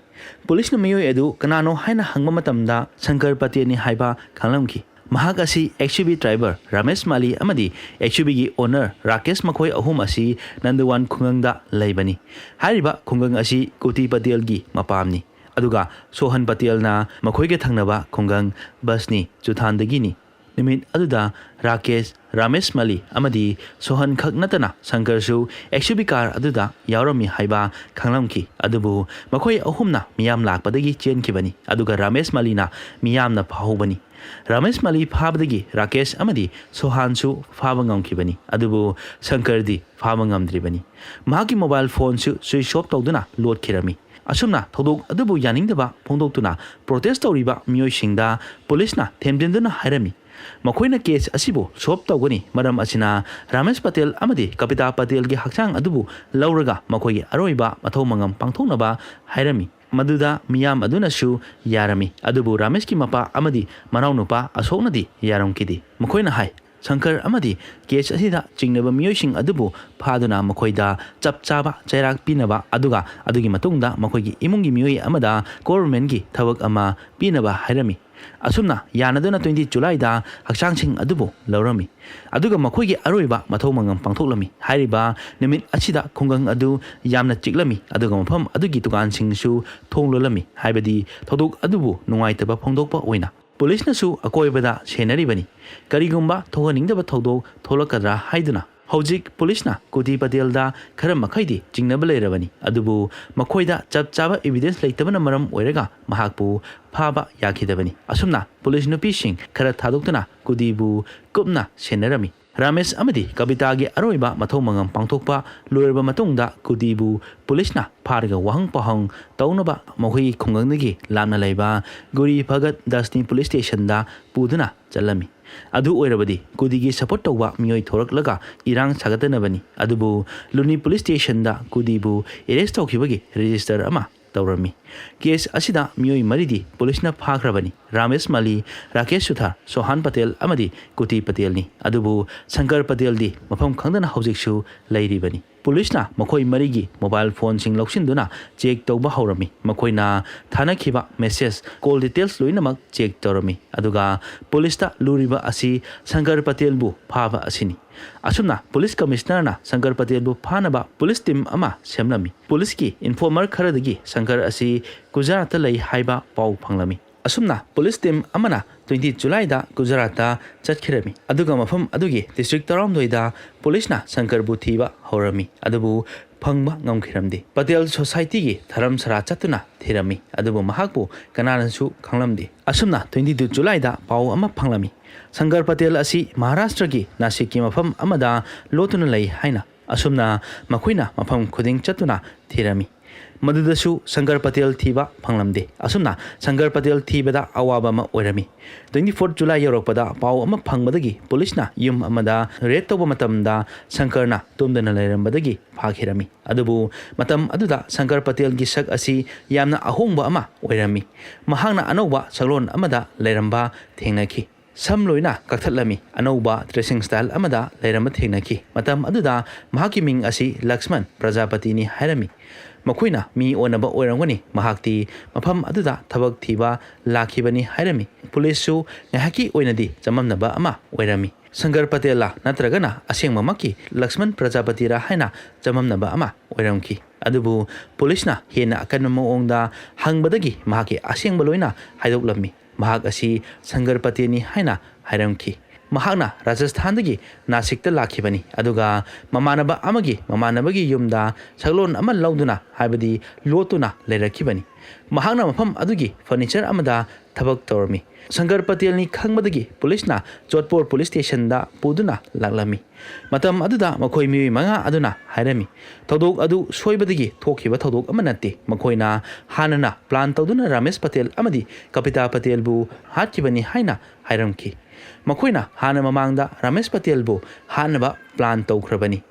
पुलिसना मियोय अदु कनानो हाइना हंगबा मतमदा शंकर पटेलनी हाइबा खंगलमखि महाक असी XUV ड्राइवर रमेश माली अमदी XUV की ओनर राकेश मखोय अहुम असी नंदवान खुंगंगदा लैबनी हारिबा खुंगंग असी कुटी पटेल की मपामनी अदुगा सोहन पटेल ना मखोय के थंगनबा खुंगंग बसनी चुथानदगिनी ꯅꯨꯃꯤꯠ ꯑꯗꯨꯗ ꯔꯥꯀꯦꯁ, ꯔꯥꯃꯦꯁ ꯃꯂꯤ ꯑꯃꯗꯤ ꯁꯣꯍꯟ ꯈꯛ ꯅꯠꯇꯅ ꯁꯪꯀꯔꯁꯨ ꯑꯦꯛꯁꯌꯨꯚꯤ ꯀꯥꯔ ꯑꯗꯨꯗ ꯌꯥꯎꯔꯝꯃꯤ ꯍꯥꯏꯕ ꯈꯪꯂꯝꯈꯤ꯫ ꯑꯗꯨꯕꯨ ꯃꯈꯣꯏ ꯑꯍꯨꯝꯅ ꯃꯤꯌꯥꯝ ꯂꯥꯛꯄꯗꯒꯤ ꯆꯦꯟꯈꯤꯕꯅꯤ, ꯑꯗꯨꯒ ꯔꯥꯃꯦꯁ ꯃꯂꯤꯅ ꯃꯤꯌꯥꯝꯅ ꯐꯥꯍꯧꯕꯅꯤ꯫ ꯔꯥꯃꯦꯁ ꯃꯂꯤ ꯐꯥꯕꯗꯒꯤ ꯔꯥꯀꯦꯁ ꯑꯃꯗꯤ ꯁꯣꯍꯥꯟꯁꯨ ꯐꯥꯕ ꯉꯝꯈꯤꯕꯅꯤ, ꯑꯗꯨꯕꯨ ꯁꯪꯀꯔꯗꯤ ꯐꯥꯕ ꯉꯝꯗ꯭ꯔꯤꯕꯅꯤ꯫ ꯃꯍꯥꯛꯀꯤ ꯃꯣꯕꯥꯏꯜ ꯐꯣꯟꯁꯨ ꯁ꯭ꯋꯤꯆ ꯑꯣꯐ ꯇꯧꯗꯨꯅ ꯂꯣꯠꯈꯤꯔꯝꯃꯤ꯫ ꯑꯁꯨꯝꯅ ꯊꯧꯗꯣꯛ ꯑꯗꯨꯕꯨ ꯌꯥꯅꯤꯡꯗꯕ ꯐꯣꯡꯗꯣꯛꯇꯨꯅ ꯄ꯭ꯔꯣꯇꯦꯁ ꯇꯧꯔꯤꯕ ꯃꯤꯑꯣꯏꯁꯤꯡꯗ ꯄꯨꯂꯤꯁꯅ ꯊꯦꯝꯖꯤꯟꯗꯨꯅ ꯍꯥꯏꯔꯝꯃꯤ ꯃꯈꯣꯏꯅ ꯀꯦꯁ ꯑꯁꯤꯕꯨ ꯁꯣꯜꯕ ꯇꯧꯒꯅꯤ, ꯃꯔꯝ ꯑꯁꯤꯅ ꯔꯥꯃꯦꯁ ꯄꯇꯦꯜ ꯑꯃꯗꯤ ꯀꯄꯤꯇꯥ ꯄꯇꯦꯜꯒꯤ ꯍꯛꯆꯥꯡ ꯑꯗꯨꯕꯨ ꯂꯧꯔꯒ ꯃꯈꯣꯏꯒꯤ ꯑꯔꯣꯏꯕ ꯃꯊꯧ ꯃꯉꯝ ꯄꯥꯡꯊꯣꯛꯅꯕ ꯍꯥꯏꯔꯝꯃꯤ꯫ ꯃꯗꯨꯗ ꯃꯤꯌꯥꯝ ꯑꯗꯨꯅꯁꯨ ꯌꯥꯔꯝꯃꯤ, ꯑꯗꯨꯕꯨ ꯔꯥꯃꯦꯁꯀꯤ ꯃꯄꯥ ꯑꯃꯗꯤ ꯃꯅꯥꯎꯅꯨꯄꯥ ꯑꯁꯣꯛꯅꯗꯤ ꯌꯥꯔꯝꯈꯤꯗꯦ꯫ ꯃꯈꯣꯏꯅ ꯍꯥꯏ ꯁꯪꯀꯔ ꯑꯃꯗꯤ ꯀꯦꯁ ꯑꯁꯤꯗ ꯆꯤꯡꯅꯕ ꯃꯤꯑꯣꯏꯁꯤꯡ ꯑꯗꯨꯕꯨ ꯐꯥꯗꯨꯅ ꯃꯈꯣꯏꯗ ꯆꯞ ꯆꯥꯕ ꯆꯩꯔꯥꯛ ꯄꯤꯅꯕ, ꯑꯗꯨꯒ ꯑꯗꯨꯒꯤ ꯃꯇꯨꯡꯗ ꯃꯈꯣꯏꯒꯤ ꯏꯃꯨꯡꯒꯤ ꯃꯤꯑꯣꯏ ꯑꯃꯗ ꯒꯣꯚꯔꯟꯃꯦꯟꯠꯒꯤ ꯊꯕꯛ ꯑꯃ ꯄꯤꯅꯕ ꯍꯥꯏꯔꯝꯃꯤ꯫ ꯑꯁꯨꯝꯅ ꯌꯥꯅꯗꯨꯅ 20 ꯖꯨꯂꯥꯏꯗ ꯍꯛꯆꯥꯡꯁꯤꯡ ꯑꯗꯨꯕꯨ ꯂꯧꯔꯝꯃꯤ, ꯑꯗꯨꯒ ꯃꯈꯣꯏꯒꯤ ꯑꯔꯣꯏꯕ ꯃꯊꯧ ꯃꯉꯝ ꯄꯥꯡꯊꯣꯛꯂꯝꯃꯤ꯫ ꯍꯥꯏꯔꯤꯕ ꯅꯨꯃꯤꯠ ꯑꯁꯤꯗ ꯈꯨꯡꯒꯪ ꯑꯗꯨ ꯌꯥꯝꯅ ꯆꯤꯛꯂꯝꯃꯤ, ꯑꯗꯨꯒ ꯃꯐꯝ ꯑꯗꯨꯒꯤ ꯗꯨꯀꯥꯟꯁꯤꯡꯁꯨ ꯊꯣꯡ ꯂꯣꯜꯂꯝꯃꯤ, ꯍꯥꯏꯕꯗꯤ ꯊꯧꯗꯣꯛ ꯑꯗꯨꯕꯨ ꯅꯨꯡꯉꯥꯏꯇꯕ ꯐꯣꯡꯗꯣꯛꯄ ꯑꯣꯏꯅ꯫ ꯄꯨꯂꯤꯁꯅꯁꯨ ꯑꯀꯣꯏꯕꯗ ꯁꯦꯟꯅꯔꯤꯕꯅꯤ, ꯀꯔꯤꯒꯨꯝꯕ ꯊꯣꯛꯍꯟꯅꯤꯡꯗꯕ ꯊꯧꯗꯣꯛ ꯊꯣꯛꯂꯛꯀꯗ꯭ꯔꯥ ꯍꯥꯏꯗꯨꯅ꯫ ꯍꯧꯖꯤꯛ ꯄꯨꯂꯤꯁꯅ ꯀꯨꯇꯤ ꯄꯇꯦꯜꯗ ꯈꯔ ꯃꯈꯩꯗꯤ ꯆꯤꯡꯅꯕ ꯂꯩꯔꯕꯅꯤ, ꯑꯗꯨꯕꯨ ꯃꯈꯣꯏꯗ ꯆꯞ ꯆꯥꯕ ꯏꯕꯤꯗꯦꯟꯁ ꯂꯩꯇꯕꯅ ꯃꯔꯝ ꯑꯣꯏꯔꯒ ꯃꯍꯥꯛꯄꯨ ꯐꯥꯕ ꯌꯥꯈꯤꯗꯕꯅꯤ꯫ ꯑꯁꯨꯝꯅ ꯄꯨꯂꯤꯁ ꯅꯨꯄꯤꯁꯤꯡ ꯈꯔ ꯊꯥꯗꯣꯛꯇꯨꯅ ꯀꯨꯇꯤꯕꯨ ꯀꯨꯞꯅ ꯁꯦꯟꯅꯔꯝꯃꯤ꯫ ꯔꯥꯃꯦꯁ ꯑꯃꯗꯤ ꯀꯄꯤꯇꯥꯒꯤ ꯑꯔꯣꯏꯕ ꯃꯊꯧ ꯃꯉꯝ ꯄꯥꯡꯊꯣꯛꯄ ꯂꯣꯏꯔꯕ ꯃꯇꯨꯡꯗ ꯀꯨꯇꯤꯕꯨ ꯄꯨꯂꯤꯁꯅ ꯐꯥꯔꯒ ꯋꯥꯍꯪ ꯄꯥꯎꯍꯪ ꯇꯧꯅꯕ ꯃꯈꯣꯏꯒꯤ ꯈꯨꯡꯒꯪꯗꯒꯤ ꯂꯥꯞꯅ ꯂꯩꯕ ꯒꯨꯔꯤ ꯐꯒꯠ ꯗꯁꯅꯤ ꯄꯨꯂꯤꯁ ꯁ꯭ꯇꯦꯁꯟꯗ ꯄꯨꯗꯨꯅ ꯆꯠꯂꯝꯃꯤ꯫ ꯑꯗꯨ ꯑꯣꯏꯔꯕꯗꯤ ꯀꯨꯗꯤꯒꯤ ꯁꯄꯣꯔꯠ ꯇꯧꯕ ꯃꯤꯑꯣꯏ ꯊꯣꯔꯛꯂꯒ ꯏꯔꯥꯡ ꯁꯥꯒꯠꯇꯅꯕꯅꯤ, ꯑꯗꯨꯕꯨ ꯂꯨꯅꯤ ꯄꯨꯂꯤꯁ ꯁ꯭ꯇꯦꯁꯟꯗ ꯀꯨꯗꯤꯕꯨ ꯑꯦꯔꯦꯁ ꯇꯧꯈꯤꯕꯒꯤ ꯔꯦꯖꯤꯁꯇꯔ ꯑꯃ ꯇꯧꯔꯝꯃꯤ꯫ ꯀꯦꯁ ꯑꯁꯤꯗ ꯃꯤꯑꯣꯏ ꯃꯔꯤꯗꯤ ꯄꯨꯂꯤꯁꯅ ꯐꯥꯈ꯭ꯔꯕꯅꯤ: ꯔꯥꯃꯦꯁ ꯃꯂꯤ, ꯔꯥꯀꯦꯁ ꯁꯨꯊꯥꯔ, ꯁꯣꯍꯥꯟ ꯄꯇꯦꯜ ꯑꯃꯗꯤ ꯀꯨꯇꯤ ꯄꯇꯦꯜꯅꯤ, ꯑꯗꯨꯕꯨ ꯁꯪꯀꯔ ꯄꯇꯦꯜꯗꯤ ꯃꯐꯝ ꯈꯪꯗꯅ ꯍꯧꯖꯤꯛꯁꯨ ꯂꯩꯔꯤꯕꯅꯤ꯫ ꯄꯨꯂꯤꯁꯅ ꯃꯈꯣꯏ ꯃꯔꯤꯒꯤ ꯃꯣꯕꯥꯏꯜ ꯐꯣꯟꯁꯤꯡ ꯂꯧꯁꯤꯟꯗꯨꯅ ꯆꯦꯛ ꯇꯧꯕ ꯍꯧꯔꯝꯃꯤ, ꯃꯈꯣꯏꯅ ꯊꯥꯅꯈꯤꯕ ꯃꯦꯁꯦꯖ, ꯀꯣꯜ ꯗꯤꯇꯦꯜꯁ ꯂꯣꯏꯅꯃꯛ ꯆꯦꯛ ꯇꯧꯔꯝꯃꯤ, ꯑꯗꯨꯒ ꯄꯨꯂꯤꯁꯇ ꯂꯨꯔꯤꯕ ꯑꯁꯤ ꯁꯪꯀꯔ ꯄꯇꯦꯜꯕꯨ ꯐꯥꯕ ꯑꯁꯤꯅꯤ꯫ ꯑꯁꯨꯝꯅ ꯄꯨꯂꯤꯁ ꯀꯃꯤꯁꯅꯔꯅ ꯁꯪꯀꯔ ꯄꯇꯦꯜꯕꯨ ꯐꯥꯅꯕ ꯄꯨꯂꯤꯁ ꯇꯤꯝ ꯑꯃ ꯁꯦꯝꯂꯝꯃꯤ꯫ ꯄꯨꯂꯤꯁꯀꯤ ꯏꯟꯐꯣꯔꯃꯔ ꯈꯔꯗꯒꯤ ꯁꯪꯀꯔ ꯑꯁꯤ ꯒꯨꯖꯔꯥꯠꯇ ꯂꯩ ꯍꯥꯏꯕ ꯄꯥꯎ ꯐꯪꯂꯝꯃꯤ꯫ ꯑꯁꯨꯝꯅ ꯄꯨꯂꯤꯁ ꯇꯤꯝ ꯑꯃꯅ 20 ꯖꯨꯂꯥꯏꯗ ꯒꯨꯖꯔꯥꯠꯇ ꯆꯠꯈꯤꯔꯝꯃꯤ, ꯑꯗꯨꯒ ꯃꯐꯝ ꯑꯗꯨꯒꯤ ꯗꯤꯁꯇ꯭ꯔꯤꯛ 19ꯗ ꯄꯨꯂꯤꯁꯅ ꯁꯪꯀꯔꯕꯨ ꯊꯤꯕ ꯍꯧꯔꯝꯃꯤ, ꯑꯗꯨꯕꯨ ꯐꯪꯕ ꯉꯝꯈꯤꯔꯝꯗꯦ꯫ ꯄꯇꯦꯜ ꯁꯣꯁꯥꯏꯇꯤꯒꯤ ꯙꯔꯝꯁꯥꯂꯥ ꯆꯠꯇꯨꯅ ꯊꯤꯔꯝꯃꯤ, ꯑꯗꯨꯕꯨ ꯃꯍꯥꯛꯄꯨ ꯀꯅꯥꯅꯁꯨ ꯈꯪꯂꯝꯗꯦ꯫ ꯑꯁꯨꯝꯅ 22 ꯖꯨꯂꯥꯏꯗ ꯄꯥꯎ ꯑꯃ ꯐꯪꯂꯝꯃꯤ, ꯁꯪꯀꯔ ꯄꯇꯦꯜ ꯑꯁꯤ ꯃꯍꯥꯔꯥꯁꯇ꯭ꯔꯒꯤ ꯅꯥꯁꯤꯛꯀꯤ ꯃꯐꯝ ꯑꯃꯗ ꯂꯣꯠꯇꯨꯅ ꯂꯩ ꯍꯥꯏꯅ꯫ ꯑꯁꯨꯝꯅ ꯃꯈꯣꯏꯅ ꯃꯐꯝ ꯈꯨꯗꯤꯡ ꯆꯠꯇꯨꯅ ꯊꯤꯔꯝꯃꯤ, ꯃꯗꯨꯗꯁꯨ ꯁꯪꯀꯔ ꯄꯇꯦꯜ ꯊꯤꯕ ꯐꯪꯂꯝꯗꯦ꯫ ꯑꯁꯨꯝꯅ ꯁꯪꯀꯔ ꯄꯇꯦꯜ ꯊꯤꯕꯗ ꯑꯋꯥꯕ ꯑꯃ ꯑꯣꯏꯔꯝꯃꯤ꯫ 24 ꯖꯨꯂꯥꯏ ꯌꯧꯔꯛꯄꯗ ꯄꯥꯎ ꯑꯃ ꯐꯪꯕꯗꯒꯤ ꯄꯨꯂꯤꯁꯅ ꯌꯨꯝ ꯑꯃꯗ ꯔꯦꯗ ꯇꯧꯕ ꯃꯇꯝꯗ ꯁꯪꯀꯔꯅ ꯇꯨꯝꯗꯅ ꯂꯩꯔꯝꯕꯗꯒꯤ ꯐꯥꯈꯤꯔꯝꯃꯤ, ꯑꯗꯨꯕꯨ ꯃꯇꯝ ꯑꯗꯨꯗ ꯁꯪꯀꯔ ꯄꯇꯦꯜꯒꯤ ꯁꯛ ꯑꯁꯤ ꯌꯥꯝꯅ ꯑꯍꯣꯡꯕ ꯑꯃ ꯑꯣꯏꯔꯝꯃꯤ꯫ ꯃꯍꯥꯛꯅ ꯑꯅꯧꯕ ꯁꯛꯂꯣꯟ ꯑꯃꯗ ꯂꯩꯔꯝꯕ ꯊꯦꯡꯅꯈꯤ, ꯁꯝ ꯂꯣꯏꯅ ꯀꯛꯊꯠꯂꯝꯃꯤ, ꯑꯅꯧꯕ ꯗ꯭ꯔꯦꯁꯤꯡ ꯁ꯭ꯇꯥꯏꯜ ꯑꯃꯗ ꯂꯩꯔꯝꯕ ꯊꯦꯡꯅꯈꯤ꯫ ꯃꯇꯝ ꯑꯗꯨꯗ ꯃꯍꯥꯛꯀꯤ ꯃꯤꯡ ꯑꯁꯤ ꯂꯛꯁꯃꯟ ꯄ꯭ꯔꯖꯥꯄꯇꯤꯅꯤ ꯍꯥꯏꯔꯝꯃꯤ꯫ ꯃꯈꯣꯏꯅ ꯃꯤ ꯑꯣꯟꯅꯕ ꯑꯣꯏꯔꯝꯒꯅꯤ, ꯃꯍꯥꯛꯇꯤ ꯃꯐꯝ ꯑꯗꯨꯗ ꯊꯕꯛ ꯊꯤꯕ ꯂꯥꯛꯈꯤꯕꯅꯤ ꯍꯥꯏꯔꯝꯃꯤ꯫ ꯄꯨꯂꯤꯁꯁꯨ ꯉꯥꯏꯍꯥꯛꯀꯤ ꯑꯣꯏꯅꯗꯤ ꯆꯃꯝꯅꯕ ꯑꯃ ꯑꯣꯏꯔꯝꯃꯤ, ꯁꯪꯀꯔ ꯄꯇꯦꯜꯂ ꯅꯠꯇ꯭ꯔꯒꯅ ꯑꯁꯦꯡꯕꯃꯛꯀꯤ ꯂꯛꯁꯃꯟ ꯄ꯭ꯔꯖꯥꯄꯇꯤꯔ ꯍꯥꯏꯅ ꯆꯃꯝꯅꯕ ꯑꯃ ꯑꯣꯏꯔꯝꯈꯤ꯫ ꯑꯗꯨꯕꯨ ꯄꯨꯂꯤꯁꯅ ꯍꯦꯟꯅ ꯑꯀꯟꯕ ꯃꯑꯣꯡꯗ ꯍꯪꯕꯗꯒꯤ ꯃꯍꯥꯛꯀꯤ ꯑꯁꯦꯡꯕ ꯂꯣꯏꯅ ꯍꯥꯏꯗꯣꯛꯂꯝꯃꯤ꯫ ꯃꯍꯥꯛ ꯑꯁꯤ ꯁꯪꯀꯔ ꯄꯇꯦꯜꯅꯤ ꯍꯥꯏꯅ ꯍꯥꯏꯔꯝꯈꯤ꯫ ꯃꯍꯥꯛꯅ ꯔꯥꯖꯁꯊꯥꯟꯗꯒꯤ ꯅꯥꯁꯤꯛꯇ ꯂꯥꯛꯈꯤꯕꯅꯤ, ꯑꯗꯨꯒ ꯃꯃꯥꯟꯅꯕ ꯑꯃꯒꯤ ꯃꯃꯥꯟꯅꯕꯒꯤ ꯌꯨꯝꯗ ꯁꯛꯂꯣꯟ ꯑꯃ ꯂꯧꯗꯨꯅ, ꯍꯥꯏꯕꯗꯤ ꯂꯣꯠꯇꯨꯅ ꯂꯩꯔꯛꯈꯤꯕꯅꯤ꯫ ꯃꯍꯥꯛꯅ ꯃꯐꯝ ꯑꯗꯨꯒꯤ ꯐꯔꯅꯤꯆꯔ ꯑꯃꯗ ꯊꯕꯛ ꯇꯧꯔꯝꯃꯤ꯫ ꯁꯪꯀꯔ ꯄꯇꯦꯜꯅꯤ ꯈꯪꯕꯗꯒꯤ ꯄꯨꯂꯤꯁꯅ ꯖꯣꯙꯄꯨꯔ ꯄꯨꯂꯤꯁ ꯁ꯭ꯇꯦꯁꯟꯗ ꯄꯨꯗꯨꯅ ꯂꯥꯛꯂꯝꯃꯤ꯫ ꯃꯇꯝ ꯑꯗꯨꯗ ꯃꯈꯣꯏ ꯃꯤꯑꯣꯏ 5 ꯑꯗꯨꯅ ꯍꯥꯏꯔꯝꯃꯤ, ꯊꯧꯗꯣꯛ ꯑꯗꯨ ꯁꯣꯏꯕꯗꯒꯤ ꯊꯣꯛꯈꯤꯕ ꯊꯧꯗꯣꯛ ꯑꯃ ꯅꯠꯇꯦ, ꯃꯈꯣꯏꯅ ꯍꯥꯟꯅꯅ ꯄ꯭ꯂꯥꯟ ꯇꯧꯗꯨꯅ ꯔꯥꯃꯦꯁ ꯄꯇꯦꯜ ꯑꯃꯗꯤ ꯀꯄꯤꯇꯥ ꯄꯇꯦꯜꯕꯨ ꯍꯥꯠꯈꯤꯕꯅꯤ ꯍꯥꯏꯅ ꯍꯥꯏꯔꯝꯈꯤ꯫ ꯃꯈꯣꯏꯅ ꯍꯥꯟꯅ ꯃꯃꯥꯡꯗ ꯔꯥꯃꯦꯁ ꯄꯇꯦꯜꯕꯨ ꯍꯥꯠꯅꯕ ꯄ꯭ꯂꯥꯟ ꯇꯧꯈ꯭ꯔꯕꯅꯤ꯫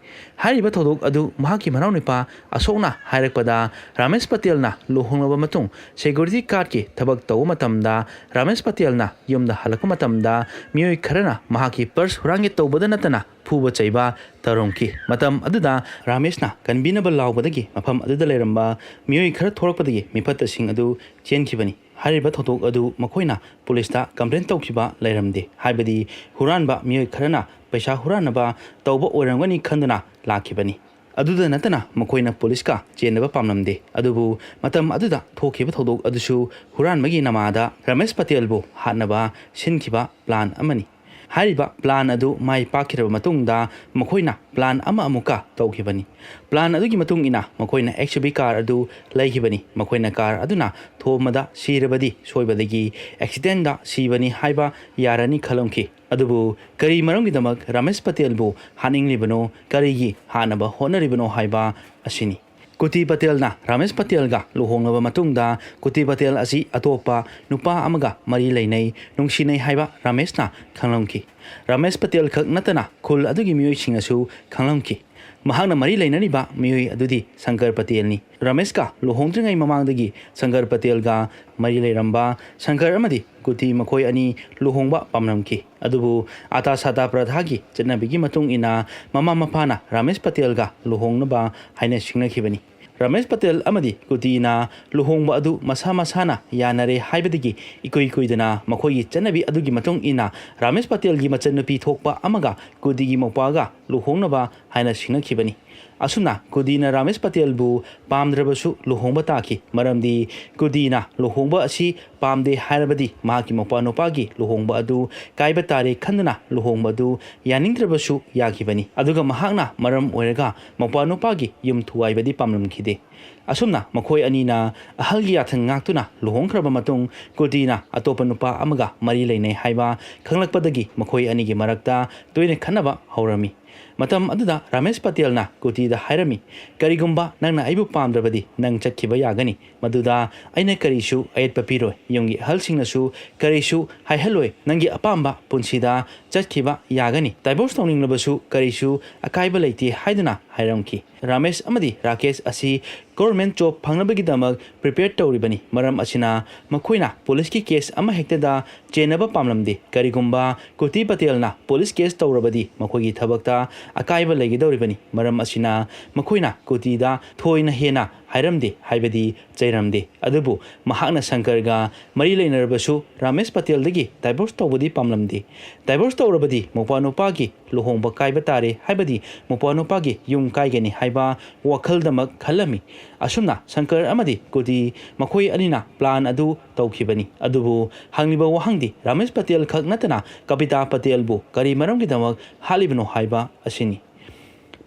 ꯍꯥꯏꯔꯤꯕ ꯊꯧꯗꯣꯛ ꯑꯗꯨ ꯃꯍꯥꯛꯀꯤ ꯃꯅꯥꯎꯅꯨꯄꯥ ꯑꯁꯣꯛꯅ ꯍꯥꯏꯔꯛꯄꯗ ꯔꯥꯃꯦꯁ ꯄꯇꯦꯜꯅ ꯂꯨꯍꯣꯡꯂꯕ ꯃꯇꯨꯡ ꯁꯦꯀ꯭ꯌꯨꯔꯤꯇꯤ ꯒꯥꯔꯗꯀꯤ ꯊꯕꯛ ꯇꯧꯕ ꯃꯇꯝꯗ ꯔꯥꯃꯦꯁ ꯄꯇꯦꯜꯅ ꯌꯨꯝꯗ ꯍꯜꯂꯛꯄ ꯃꯇꯝꯗ ꯃꯤꯑꯣꯏ ꯈꯔꯅ ꯃꯍꯥꯛꯀꯤ ꯄꯔꯁ ꯍꯨꯔꯥꯟꯒꯦ ꯇꯧꯕꯗ ꯅꯠꯇꯅ ꯐꯨꯕ ꯆꯩꯕ ꯇꯧꯔꯝꯈꯤ꯫ ꯃꯇꯝ ꯑꯗꯨꯗ ꯔꯥꯃꯦꯁꯅ ꯀꯟꯕꯤꯅꯕ ꯂꯥꯎꯕꯗꯒꯤ ꯃꯐꯝ ꯑꯗꯨꯗ ꯂꯩꯔꯝꯕ ꯃꯤꯑꯣꯏ ꯈꯔ ꯊꯣꯔꯛꯄꯗꯒꯤ ꯃꯤꯐꯠꯇꯁꯤꯡ ꯑꯗꯨ ꯆꯦꯟꯈꯤꯕꯅꯤ꯫ ꯍꯥꯏꯔꯤꯕ ꯊꯧꯗꯣꯛ ꯑꯗꯨ ꯃꯈꯣꯏꯅ ꯄꯨꯂꯤꯁꯇ ꯀꯝꯄ꯭ꯂꯦꯟ ꯇꯧꯈꯤꯕ ꯂꯩꯔꯝꯗꯦ, ꯍꯥꯏꯕꯗꯤ ꯍꯨꯔꯥꯟꯕ ꯃꯤꯑꯣꯏ ꯈꯔꯅ ꯄꯩꯁꯥ ꯍꯨꯔꯥꯟꯅꯕ ꯇꯧꯕ ꯑꯣꯏꯔꯝꯒꯅꯤ ꯈꯟꯗꯨꯅ ꯂꯥꯛꯈꯤꯕꯅꯤ꯫ ꯑꯗꯨꯗ ꯅꯠꯇꯅ ꯃꯈꯣꯏꯅ ꯄꯨꯂꯤꯁꯀ ꯆꯦꯟꯅꯕ ꯄꯥꯝꯂꯝꯗꯦ, ꯑꯗꯨꯕꯨ ꯃꯇꯝ ꯑꯗꯨꯗ ꯊꯣꯛꯈꯤꯕ ꯊꯧꯗꯣꯛ ꯑꯗꯨꯁꯨ ꯍꯨꯔꯥꯟꯕꯒꯤ ꯅꯃꯥꯗ ꯔꯥꯃꯦꯁ ꯄꯇꯦꯜꯕꯨ ꯍꯥꯠꯅꯕ ꯁꯤꯟꯈꯤꯕ ꯄ꯭ꯂꯥꯟ ꯑꯃꯅꯤ꯫ Hariba plan adu mai pakiraba matungda makoina plan ama amuka tawkhibani. Plan adugi matung ina makoina XUV car adu laihibani. Makoina car aduna thomada sirabadi soibadagi accident da sibani haiba yarani khalomki. Adubu kari maranggidamak Ramesh Patel bu haninglibano karigi hanaba honaribano haiba asini. Kuti Patel na Ramesh Patel ga luhongnaba matungda Kuti Patel asi atopa nupa amaga mari lainai nungsinai haiba Ramesh na khanglomki. Ramesh Patel khak natana khul adugi miyoi singasu khanglomki. Mahakna mari lainariba miyoi adudi Shankar Patel ni. Ramesh ka luhongdringai mamangdagi Shankar Patel ga mari lairamba Shankar amadi Kuti makoi ani luhongba pamlamki. Adubu ata sata pradhagi chatnabigi matung ina mama mapana Ramesh Patel ga luhongnaba haina singnakibani. Ramesh Patel amadi Kuti na luhongba adu masa masana yanare haibadagi ikoidana makoi chanabi adugi matung ina Ramesh Patel gi machanupi thokpa amaga Kuti gi mopaga luhongnaba haina singnakibani. Asuna Kudina Ramesh Patel bu pamdrabasu luhongba taki maramdi Kudina luhongba asi pamde hairabadi mahaki mopa nopagi luhongba adu kaiba tare khanduna luhongba adu yaningdrabasu yakibani. Aduga mahakna maram oiraga mopa nopagi yum thuwaibadi pamlamkhide. Asumna makoi anina ahalgi yathang ngaktuna luhongkraba matung Kudina atopa nupa amaga mari lainai haiba khanglakpadagi makoi anigi marakta toine khanaba haurami. Matam aduda Ramesh Patel na Kuti da hairami karigumba nangna aibu pamdrabadi nang chakhiba yagani maduda aina karishu ayat papiroi yongi halsingnasu karishu haihaloi nangi apamba punsida chakhiba yagani divorce tawninglbasu karishu akaiba leiti haiduna hairamki. Ramesh amadi Rakesh asi government job phangnabagi damak prepare tawribani maram asina makoina police ki case ama hektada chenaba pamlamde karigumba Kuti Patel na police case tawrabadi makoigi thabakta akaiba legidawribani maram asina makoina Kuti da thoina hena hairamde haibadi chairamde adubu mahakna Shankar ga mari leinarbasu Ramesh Patel dagi divorce tawbadi pamlamde divorce tawrabadi mopa nopagi luhongba kaiba tare haibadi mopa nopagi yum kaigani haiba wakhaldamak khalami. Asumna Shankar amadi Kuti makoi anina plan adu tawkhibani. Adubu hangliba wahangdi Ramesh Patel khak natana Kapita Patel bu kari maramgidamak halibano haiba asini.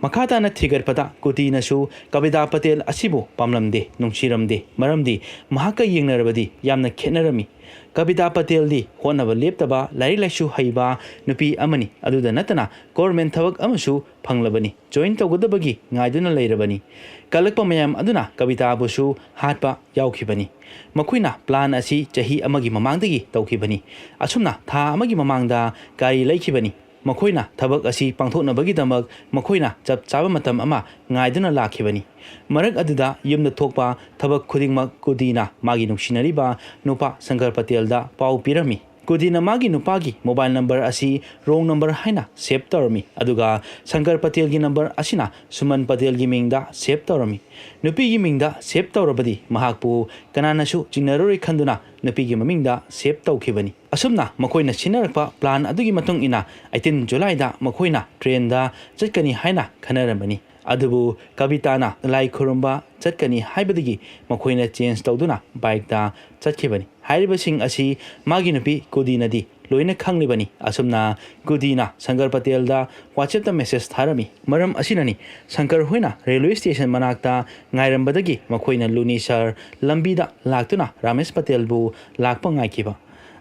Makata na thigar pada Kuti nasu Kapita Patel asibu pamlamde nungsiramde maramdi mahaka yengnarabadi yamna khenarami. Kapita Patel di honaba leptaba lairi laisu haiba nupi amani aduda natana government thabak amasu phanglabani join tawgadabagi ngaiduna leirabani. Kalakpa mayam aduna Kapita busu hatpa yaukhibani. Makoina plan asi chahi amagi mamangdagi tawkhibani. Asumna tha amagi mamangda gari laikibani. Makoina thabak asi pangthoknabagi damak makoina chap chaba matam ama ngaiduna lakhibani. Marak aduda yumna thokpa thabak khudingmak Kudina magi nungsinariba nupa Shankar Patel da pau pirami. Kudina magi nupagi mobile number asi wrong number haina save tawrami aduga Shankar Patel gi number asina Suman Patel gi mingda save tawrami. Nupi gi mingda save tawrabadi mahakpu kananasu jinarori khanduna nupi gi mamingda save tawkhibani. Asumna makoina sinarakpa plan adugi matung ina 18 July da makoina train da chatkani haina khanarambani. Adubu Kapita na lai khurumba chatkani haibadagi makoina change tawduna bike da chatkibani. Hairibasing asi magi nupi Kudina di loina khanglibani. Asumna Kudina Shankar Patel da WhatsApp da message tharami maram asinani Shankar hoina railway station manakta ngairambadagi makoina luni sar lambida laktuna Ramesh Patel bu lakpa ngaikiba.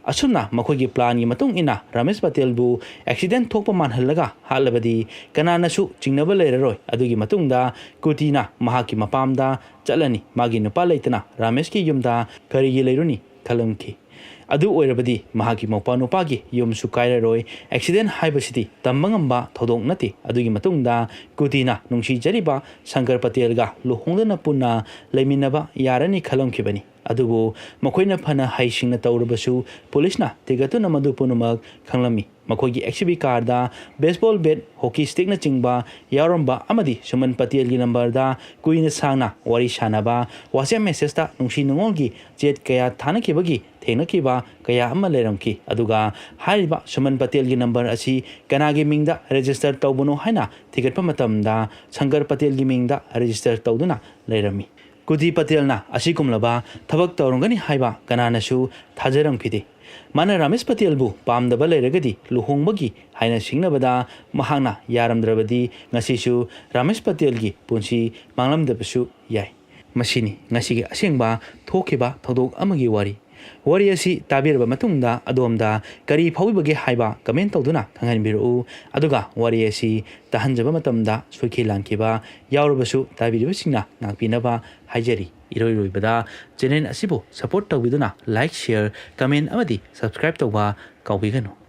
Asumna makoigi plan gi matung ina Ramesh Patel bu accident thokpa manhallaga halabadi kananasu chingnaba leiraroi adugi matungda Kutina mahaki mapamda chalani magi nupa leitana Ramesh ki yumda karigi leiruni khalamki. Adu oirabadi mahaki mopa nupagi yum sukairaroi accident haibasidi tambangamba thodong nati adugi matungda Kutina nungsi jariba Shankar Patel ga luhongdana punna leiminaba yarani khalamkibani. Adubu makoina phana haisingna tawrabasu police-na tigatuna madu punumak khanglami. Makoigi XUV car da baseball bat hockey stick na chingba yaramba amadi Suman Patel gi number da kuina sangna wari sanaba WhatsApp message ta nungsi nungolgi jet kaya thanakibagi thengnakiba kaya amma leramki. Aduga hariba Suman Patel gi number asi kanagi mingda register tawbuno haina tigatpa matamda Shankar Patel gi mingda register tawduna leirami. Kuti Patel na asikumlaba thabak tawrungani haiba kananasu thajaramkhide. ꯃꯥꯅ ꯔꯥꯃꯦꯁ ꯄꯇꯦꯜꯕꯨ ꯄꯥꯝꯗꯕ ꯂꯩꯔꯒꯗꯤ ꯂꯨꯍꯣꯡꯕꯒꯤ ꯍꯥꯏꯅ ꯁꯤꯡꯅꯕꯗ ꯃꯍꯥꯛꯅ ꯌꯥꯔꯝꯗ꯭ꯔꯕꯗꯤ ꯉꯁꯤꯁꯨ ꯔꯥꯃꯦꯁ ꯄꯇꯦꯜꯒꯤ ꯄꯨꯟꯁꯤ ꯃꯥꯡꯂꯝꯗꯕꯁꯨ ꯌꯥꯏ꯫ ꯃꯁꯤꯅꯤ ꯉꯁꯤꯒꯤ ꯑꯁꯦꯡꯕ ꯊꯣꯛꯈꯤꯕ ꯊꯧꯗꯣꯛ ꯑꯃꯒꯤ ꯋꯥꯔꯤ꯫ ꯋꯥꯔꯤ ꯑꯁꯤ ꯇꯥꯕꯤꯔꯕ ꯃꯇꯨꯡꯗ ꯑꯗꯣꯝꯗ ꯀꯔꯤ ꯐꯥꯎꯕꯤꯕꯒꯦ ꯍꯥꯏꯕ ꯀꯃꯦꯟ ꯇꯧꯗꯨꯅ ꯈꯪꯍꯟꯕꯤꯔꯛꯎ꯫ ꯑꯗꯨꯒ ꯋꯥꯔꯤ ꯑꯁꯤ ꯇꯥꯍꯟꯖꯕ ꯃꯇꯝꯗ ꯁꯣꯏꯈꯤ ꯂꯥꯟꯈꯤꯕ ꯌꯥꯎꯔꯕꯁꯨ ꯇꯥꯕꯤꯔꯤꯕꯁꯤꯡꯅ ꯉꯥꯛꯄꯤꯅꯕ ꯍꯥꯏꯖꯔꯤ꯫ ꯏꯔꯣꯏ ꯂꯣꯏꯕꯗ ꯆꯦꯅꯦꯜ ꯑꯁꯤꯕꯨ ꯁꯄꯣꯔꯠ ꯇꯧꯕꯤꯗꯨꯅ ꯂꯥꯏꯛ, ꯁꯦꯌꯔ, ꯀꯃꯦꯟ ꯑꯃꯗꯤ ꯁꯕꯁꯀ꯭ꯔꯥꯏꯕ ꯇꯧꯕ ꯀꯥꯎꯕꯤꯒꯅꯨ꯫